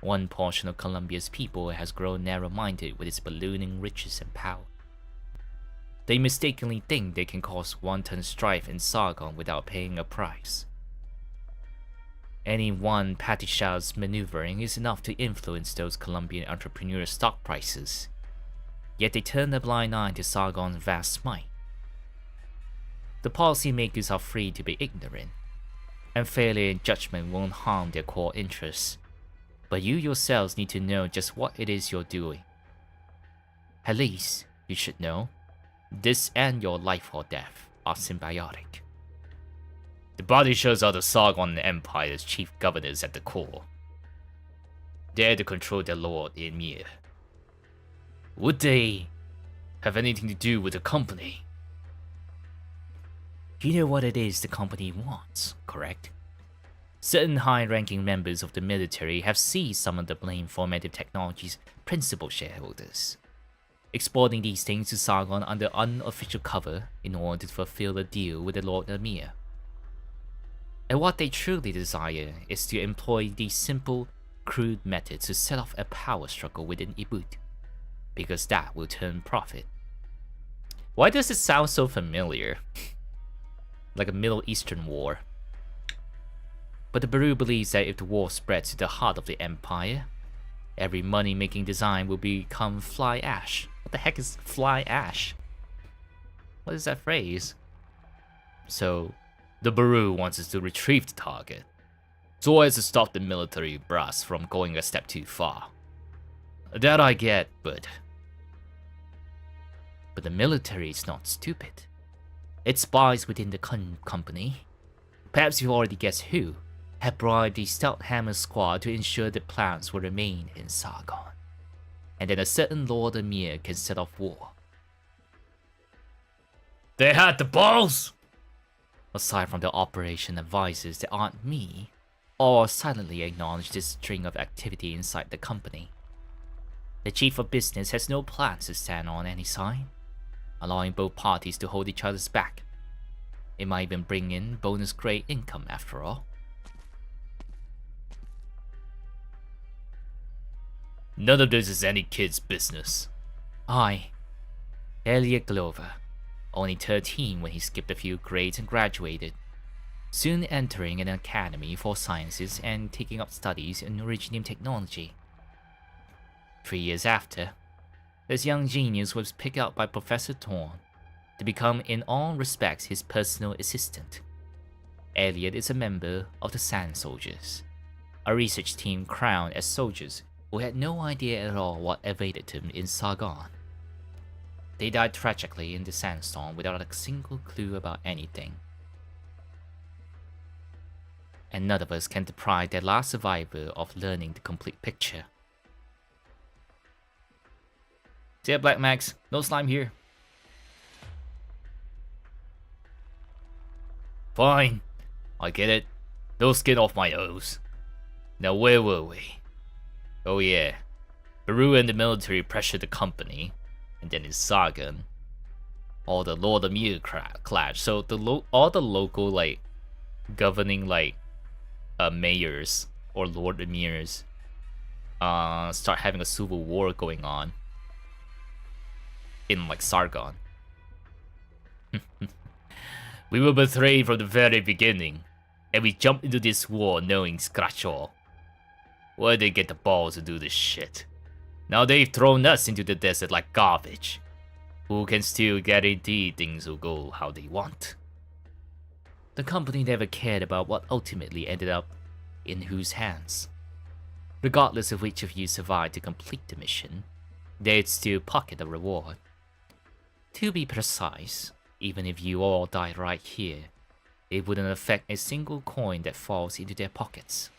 One portion of Columbia's people has grown narrow-minded with its ballooning riches and power. They mistakenly think they can cause wanton strife in Sargon without paying a price. Any one Patishaw's maneuvering is enough to influence those Colombian entrepreneurs' stock prices, yet they turn a blind eye to Sargon's vast might. The policymakers are free to be ignorant, and failure in judgment won't harm their core interests, but you yourselves need to know just what it is you're doing. At least, you should know, this and your life or death are symbiotic. The body shows are the Sargon Empire's chief governors at the core. Dare to control their lord, the Emir. Would they have anything to do with the company? You know what it is the company wants, correct? Certain high-ranking members of the military have seized some of the blame-formative technology's principal shareholders, exporting these things to Sargon under unofficial cover in order to fulfill a deal with the Lord Emir. And what they truly desire is to employ these simple, crude methods to set off a power struggle within Ibut, because that will turn profit. Why does it sound so familiar? Like a Middle Eastern war. But the Baru believes that if the war spreads to the heart of the Empire, every money-making design will become fly ash. What the heck is fly ash? What is that phrase? So, the Baru wants us to retrieve the target, so as to stop the military brass from going a step too far. That I get, but the military is not stupid. It spies within the company. Perhaps you already guessed who had bribed the Stout Hammer squad to ensure the plans will remain in Sargon, and then a certain Lord Emir can set off war. They had the balls! Aside from the operation advisors that aren't me, all silently acknowledge this string of activity inside the company. The chief of business has no plans to stand on any side, allowing both parties to hold each other's back. It might even bring in bonus grade income after all. None of this is any kid's business. I, Elliot Glover, only 13 when he skipped a few grades and graduated. soon entering an academy for sciences and taking up studies in originium technology. 3 years after, this young genius was picked up by Professor Thorn to become in all respects his personal assistant. Elliot is a member of the Sand Soldiers, a research team crowned as soldiers who had no idea at all what awaited them in Sargon. They died tragically in the sandstorm without a single clue about anything. And none of us can deprive that last survivor of learning the complete picture. See ya, Black Max. No slime here. Fine. I get it. No skin off my nose. Now where were we? Oh yeah. Peru and the military pressured the company. And then in Sargon, all the Lord Emir clash. So all the local like governing like mayors or Lord Emirs start having a civil war going on in like Sargon. We were betrayed from the very beginning, and we jumped into this war knowing scratch all. Where'd they get the balls to do this shit? Now they've thrown us into the desert like garbage. Who can still guarantee things will go how they want? The company never cared about what ultimately ended up in whose hands. Regardless of which of you survived to complete the mission, they'd still pocket a reward. To be precise, even if you all died right here, it wouldn't affect a single coin that falls into their pockets.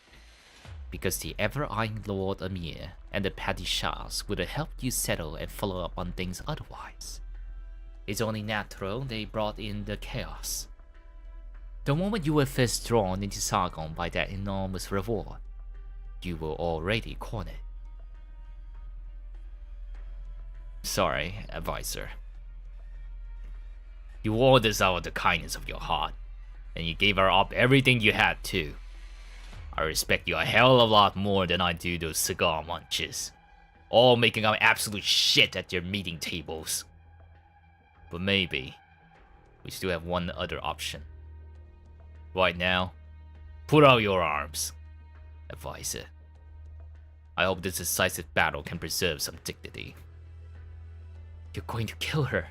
Because the ever-eyeing Lord Emir and the Padishahs would have helped you settle and follow up on things otherwise. It's only natural they brought in the chaos. The moment you were first drawn into Sargon by that enormous reward, you were already cornered. Sorry, advisor. You warned us out of the kindness of your heart, and you gave her up everything you had too. I respect you a hell of a lot more than I do those cigar munchers, all making up absolute shit at your meeting tables. But maybe we still have one other option. Right now, put out your arms, advisor. I hope this decisive battle can preserve some dignity. You're going to kill her.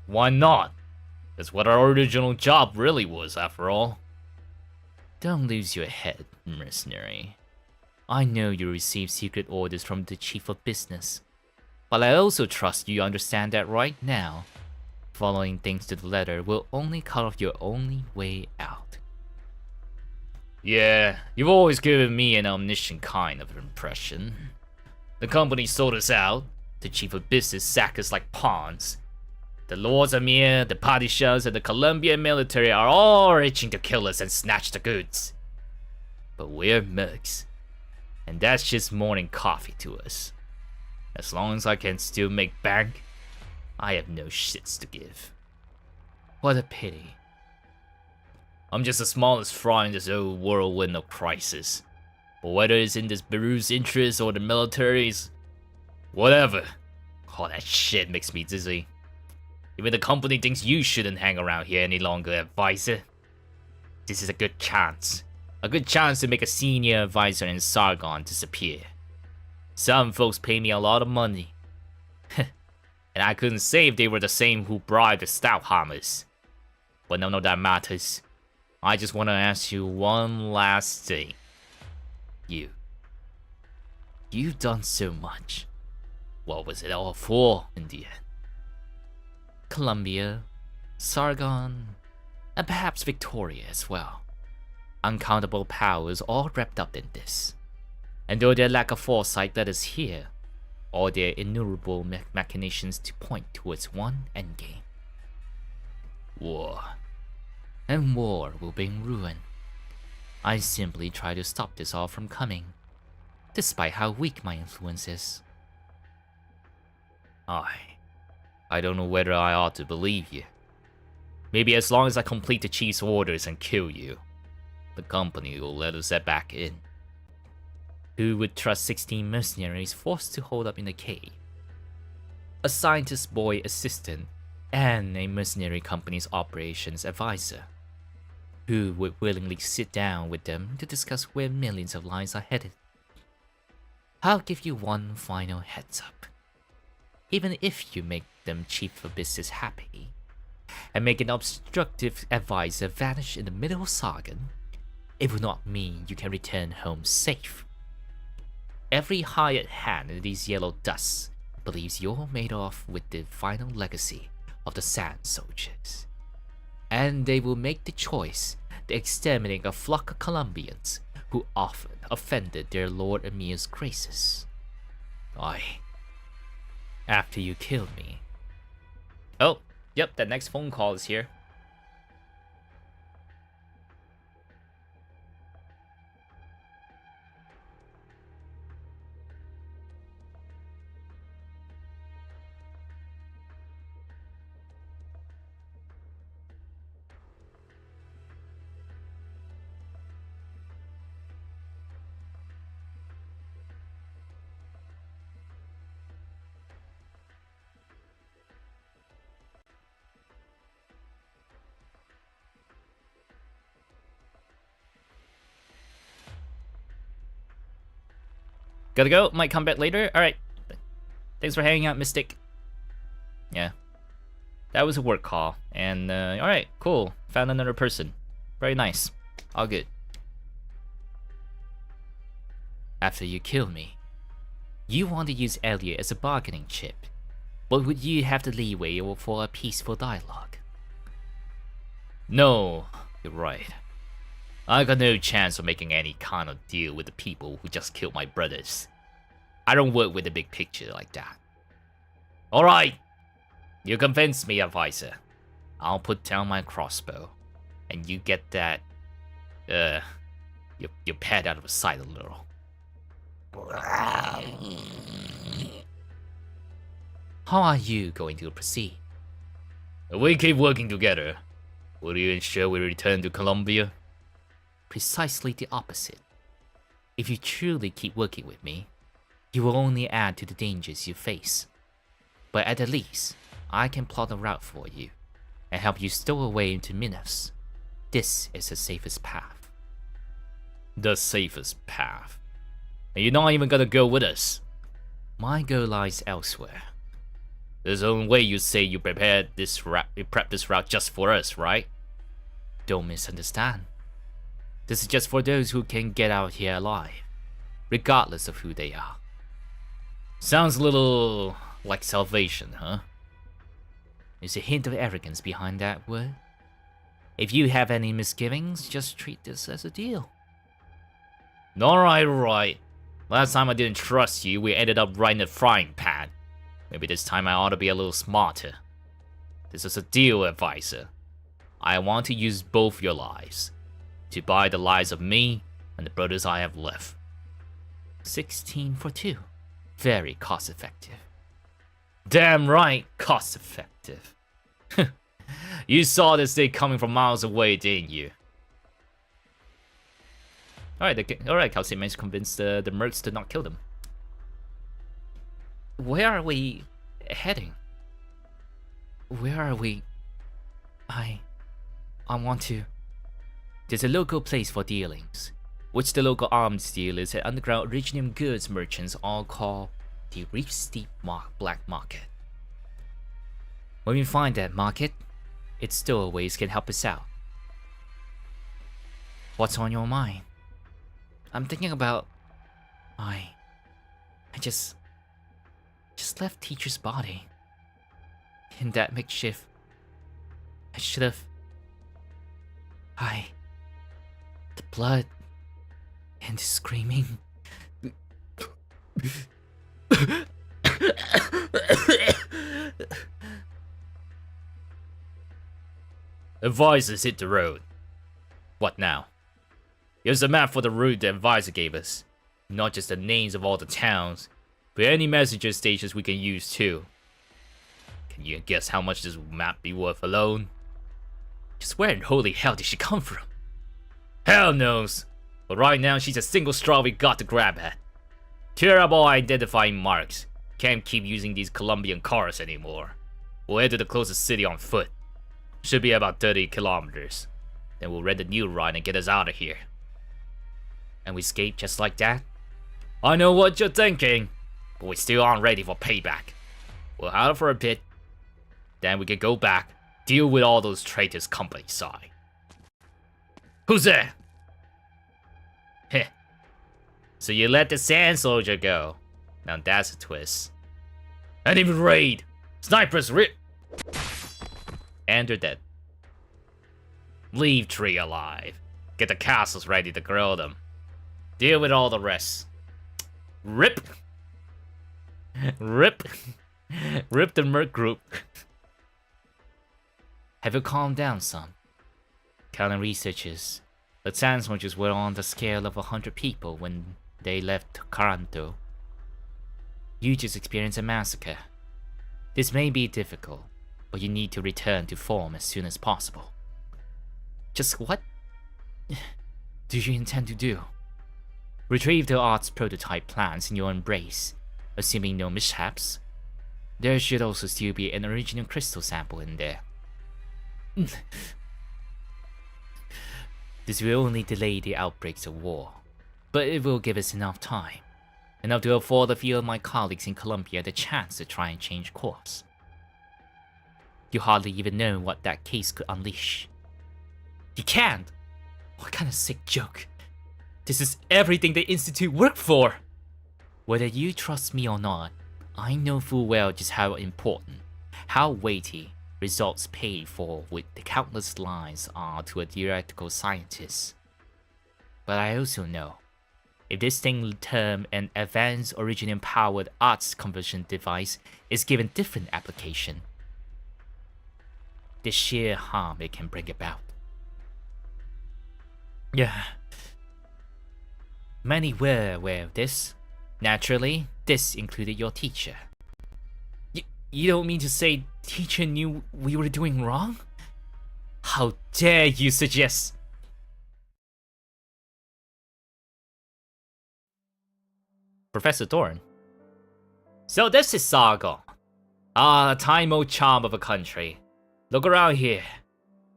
Why not? That's what our original job really was, after all. Don't lose your head, mercenary. I know you receive secret orders from the chief of business, but I also trust you understand that right now, following things to the letter will only cut off your only way out. Yeah, you've always given me an omniscient kind of impression. The company sold us out, the chief of business sacked us like pawns. The Lords Emir, the Padishahs, and the Colombian military are all itching to kill us and snatch the goods. But we're mercs, and that's just morning coffee to us. As long as I can still make bank, I have no shits to give. What a pity. I'm just the smallest fry in this old whirlwind of crisis. But whether it's in this Peru's interest or the military's, whatever. All that shit makes me dizzy. Even the company thinks you shouldn't hang around here any longer, advisor. This is a good chance. A good chance to make a senior advisor in Sargon disappear. Some folks pay me a lot of money. And I couldn't say if they were the same who bribed the Stouthammers. But none of that matters. I just want to ask you one last thing. You've done so much. What was it all for in the end? Colombia, Sargon, and perhaps Victoria as well. Uncountable powers all wrapped up in this. And though their lack of foresight led us here, all their innumerable machinations to point towards one endgame. War. And war will bring ruin. I simply try to stop this all from coming, despite how weak my influence is. I don't know whether I ought to believe you. Maybe as long as I complete the chief's orders and kill you, the company will let us back in. Who would trust 16 mercenaries forced to hold up in a cave? A scientist boy assistant and a mercenary company's operations advisor. who would willingly sit down with them to discuss where millions of lives are headed. I'll give you one final heads up. Even if you make them chief of business happy, and make an obstructive advisor vanish in the middle of Sagan, it will not mean you can return home safe. Every hired hand in these yellow dusts believes you're made off with the final legacy of the Sand Soldiers, and they will make the choice to exterminate a flock of Colombians who often offended their Lord Emir's graces. Aye. After you killed me. Oh, yep, that next phone call is here. Gotta go, might come back later. Alright. Thanks for hanging out, Mystic. Yeah. That was a work call. And, alright, cool. Found another person. Very nice. All good. After you kill me, you want to use Elliot as a bargaining chip. But would you have the leeway for a peaceful dialogue? No, you're right. I got no chance of making any kind of deal with the people who just killed my brothers. I don't work with the big picture like that. Alright, you convinced me, advisor. I'll put down my crossbow, and you get that, your pet out of sight a little. How are you going to proceed? If we keep working together, will you ensure we return to Colombia? Precisely the opposite. If you truly keep working with me, you will only add to the dangers you face. But at the least, I can plot a route for you, and help you stow away into Minas. This is the safest path. The safest path? And you're not even gonna go with us? My goal lies elsewhere. There's only way you say you prepared this route, you prepped this route just for us, right? Don't misunderstand. This is just for those who can get out here alive, regardless of who they are. Sounds a little like salvation, huh? There's a hint of arrogance behind that word. If you have any misgivings, just treat this as a deal. Alright. Last time I didn't trust you, we ended up right in the frying pan. Maybe this time I ought to be a little smarter. This is a deal, advisor. I want to use both your lives to buy the lives of me and the brothers I have left. 16 for 2. Very cost effective. Damn right, cost effective. You saw this day coming from miles away, didn't you? Alright, Kelsey managed to convince the mercs to not kill them. Where are we heading? Where are we? I want to... There's a local place for dealings, which the local arms dealers and underground originium goods merchants all call the Reef Steep Black Market. When we find that market, its stowaways can help us out. What's on your mind? I'm thinking about... I just left teacher's body. In that makeshift... I should have... The blood... and the screaming... Advisors hit the road. What now? Here's a map for the route the advisor gave us. Not just the names of all the towns, but any messenger stations we can use too. Can you guess how much this map be worth alone? Just where in holy hell did she come from? Hell knows. But right now she's a single straw we got to grab at. Terrible identifying marks. Can't keep using these Colombian cars anymore. We'll head to the closest city on foot. Should be about 30 kilometers. Then we'll rent a new ride and get us out of here. And we escape just like that? I know what you're thinking, but we still aren't ready for payback. We'll hide for a bit, then we can go back, deal with all those traitors company side. Who's there? Heh. So you let the sand soldier go. Now that's a twist. And even raid! Snipers rip! And they're dead. Leave Tree alive. Get the castles ready to grill them. Deal with all the rest. Rip! Rip! Rip the Merc group. Have you calmed down some? Callan researchers. The sand soldiers were on the scale of 100 people when they left Caranto. You just experienced a massacre. This may be difficult, but you need to return to form as soon as possible. Just what do you intend to do? Retrieve the art's prototype plans in your embrace, assuming no mishaps. There should also still be an original crystal sample in there. This will only delay the outbreaks of war, but it will give us enough time. Enough to afford a few of my colleagues in Columbia the chance to try and change course. You hardly even know what that case could unleash. You can't! What kind of sick joke? This is everything the Institute worked for! Whether you trust me or not, I know full well just how important, how weighty, results paid for with the countless lives are to a theoretical scientist. But I also know, if this thing termed an Advanced Originium Powered Arts Conversion Device is given different application, the sheer harm it can bring about. Yeah. Many were aware of this. Naturally, this included your teacher. You don't mean to say teacher knew we were doing wrong? How dare you suggest... Professor Thorne. So this is Sargon. Ah, a time-old charm of a country. Look around here,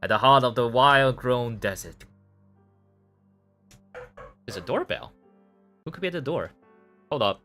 at the heart of the wild-grown desert. There's a doorbell. Who could be at the door? Hold up.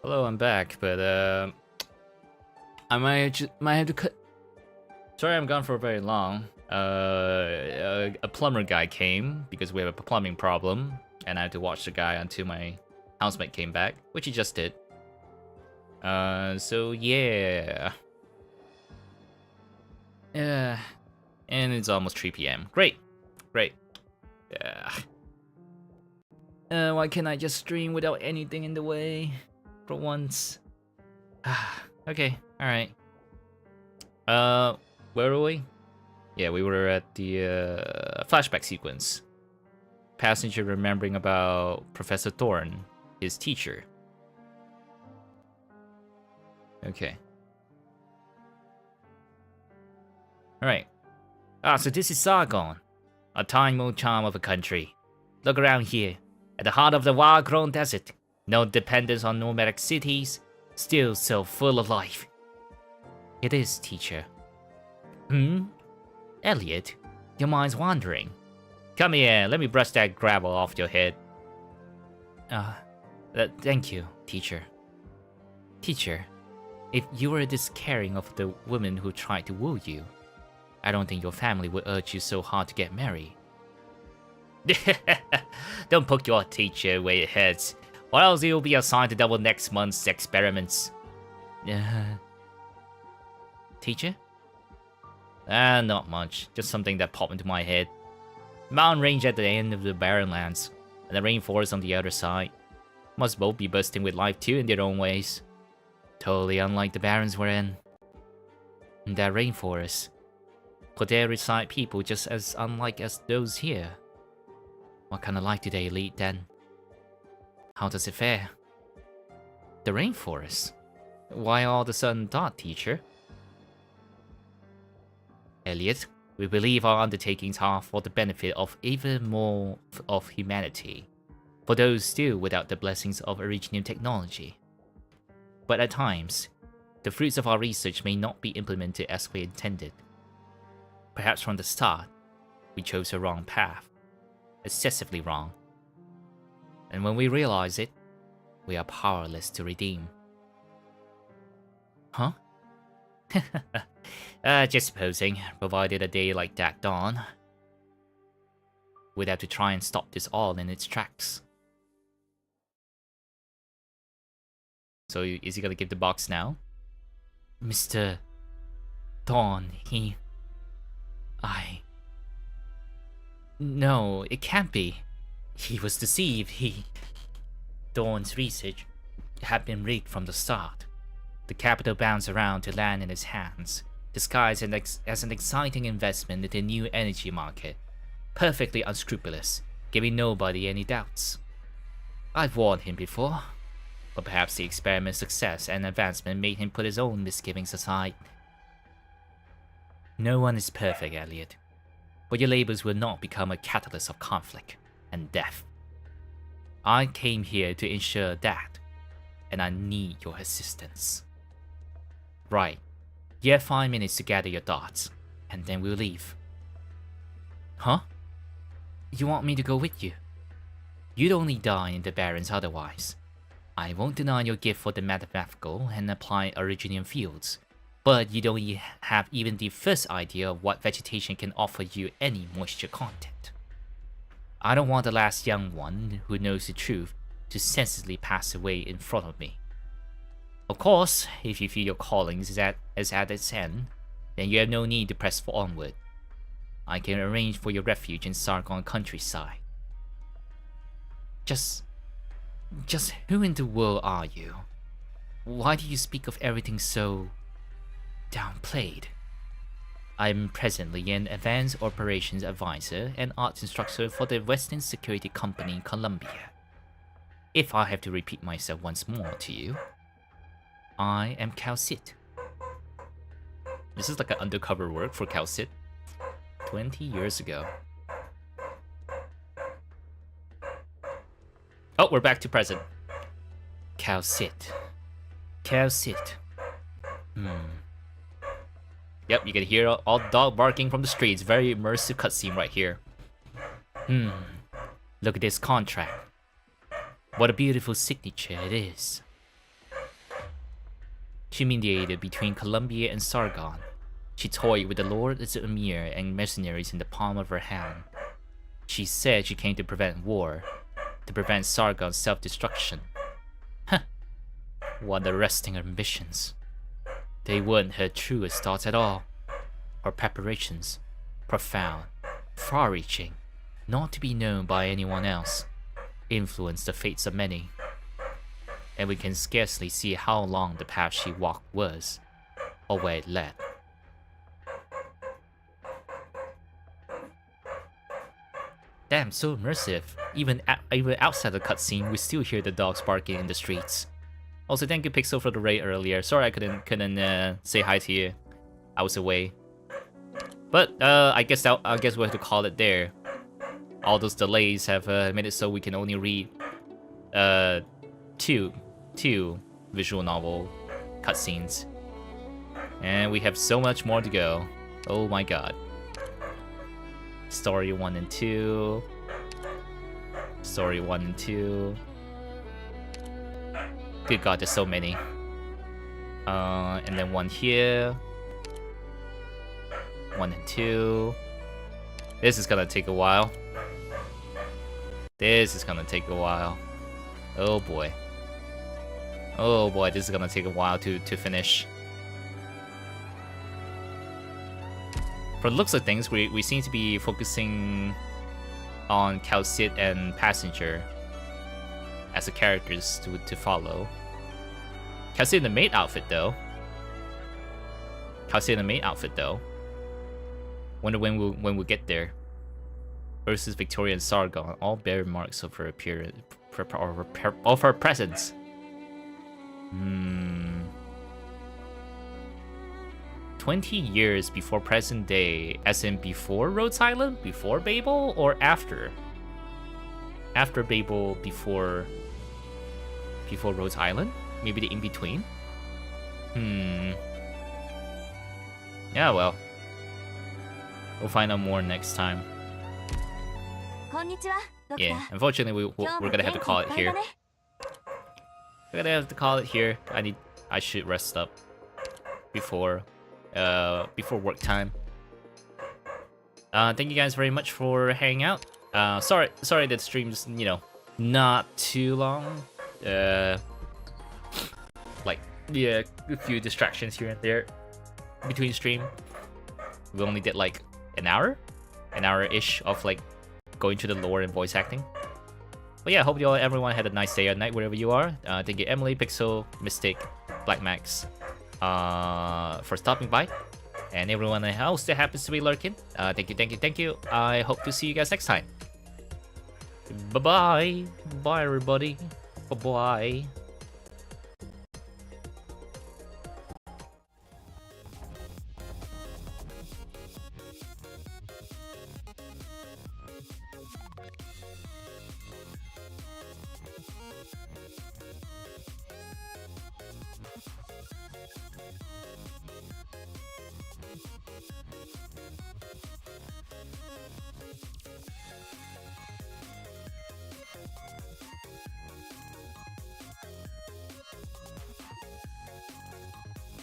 Hello, I'm back, but I might have to cut. Sorry, I'm gone for very long. A plumber guy came because we have a plumbing problem, and I had to watch the guy until my housemate came back, which he just did. So yeah. Yeah, and it's almost 3 p.m. Great, great. Yeah. Why can't I just stream without anything in the way? For once. Okay, alright. Where were we? Yeah, we were at the flashback sequence. Passenger remembering about Professor Thorne, his teacher. Okay. Alright. So this is Sargon, a tiny charm of a country. Look around here. At the heart of the wild-grown desert. No dependence on nomadic cities. Still so full of life. It is, teacher. Elliot, your mind's wandering. Come here, let me brush that gravel off your head. Thank you, teacher. Teacher, if you were this caring of the woman who tried to woo you, I don't think your family would urge you so hard to get married. Don't poke your teacher where it hurts, or else you'll be assigned to double next month's experiments. Teacher? Not much. Just something that popped into my head. Mountain range at the end of the barren lands, and the rainforest on the other side. Must both be bursting with life too in their own ways. Totally unlike the barrens we're in. In that rainforest, could there reside people just as unlike as those here? What kind of life do they lead then? How does it fare? The rainforest? Why all of a sudden that, teacher? Elliot, we believe our undertakings are for the benefit of even more of humanity, for those still without the blessings of original technology. But at times, the fruits of our research may not be implemented as we intended. Perhaps from the start, we chose a wrong path, excessively wrong. And when we realize it, we are powerless to redeem. Huh? Just supposing, provided a day like that dawn, we'd have to try and stop this all in its tracks. So is he gonna give the box now? Mr. Dawn, No, it can't be. He was deceived. Dawn's research had been rigged from the start. The capital bounced around to land in his hands, disguised as an exciting investment in the new energy market. Perfectly unscrupulous, giving nobody any doubts. I've warned him before, but perhaps the experiment's success and advancement made him put his own misgivings aside. No one is perfect, Elliot, but your labors will not become a catalyst of conflict and death. I came here to ensure that, and I need your assistance. Right. You have 5 minutes to gather your thoughts, and then we'll leave. Huh? You want me to go with you? You'd only die in the barrens otherwise. I won't deny your gift for the mathematical and applied originium fields, but you don't have even the first idea of what vegetation can offer you any moisture content. I don't want the last young one who knows the truth to senselessly pass away in front of me. Of course, if you feel your calling is at its end, then you have no need to press onward. I can arrange for your refuge in Sargon countryside. Just who in the world are you? Why do you speak of everything so downplayed? I'm presently an advanced operations advisor and arts instructor for the Western Security Company in Columbia. If I have to repeat myself once more to you, I am Calcit. This is like an undercover work for Calcit. 20 years ago. Oh, we're back to present. Calcit. Calcit. Yep, you can hear all dog barking from the streets. Very immersive cutscene right here. Look at this contract. What a beautiful signature it is. She mediated between Columbia and Sargon. She toyed with the Lord as Emir and mercenaries in the palm of her hand. She said she came to prevent war, to prevent Sargon's self-destruction. Huh. What arresting ambitions. They weren't her truest thoughts at all. Her preparations, profound, far-reaching, not to be known by anyone else, influenced the fates of many. And we can scarcely see how long the path she walked was, or where it led. Damn, so immersive. Even outside the cutscene, we still hear the dogs barking in the streets. Also, thank you Pixel for the raid earlier. Sorry I couldn't say hi to you. I was away. But I guess we'll have to call it there. All those delays have made it so we can only read two visual novel cutscenes, and we have so much more to go. Oh my god. Story 1 and 2. Story 1 and 2. Good god, there's so many. And then one here. 1 and 2. This is gonna take a while. This is gonna take a while. Oh boy. Oh boy, this is gonna take a while to finish. For the looks of things, we seem to be focusing on Calcit and Passenger as the characters to follow. Calcit in the maid outfit though. Wonder when we'll get there. Versus Victoria and Sargon, all bear marks of her appearance, of her presence. 20 years before present day, as in before Rhodes Island, before Babel, or after? After Babel, before Rhodes Island? Maybe the in-between? Yeah, well. We'll find out more next time. Yeah, unfortunately we're gonna have to call it here. We're gonna have to call it here. I should rest up before work time. Thank you guys very much for hanging out. Sorry that the stream's, you know, not too long. Like, yeah, a few distractions here and there between stream. We only did like an hour-ish of like going to the lore and voice acting. But yeah, hope everyone had a nice day or night wherever you are. Thank you Emily, Pixel, Mystic, Black Max for stopping by, and everyone else that happens to be lurking. Thank you. I hope to see you guys next time. Bye everybody. Bye.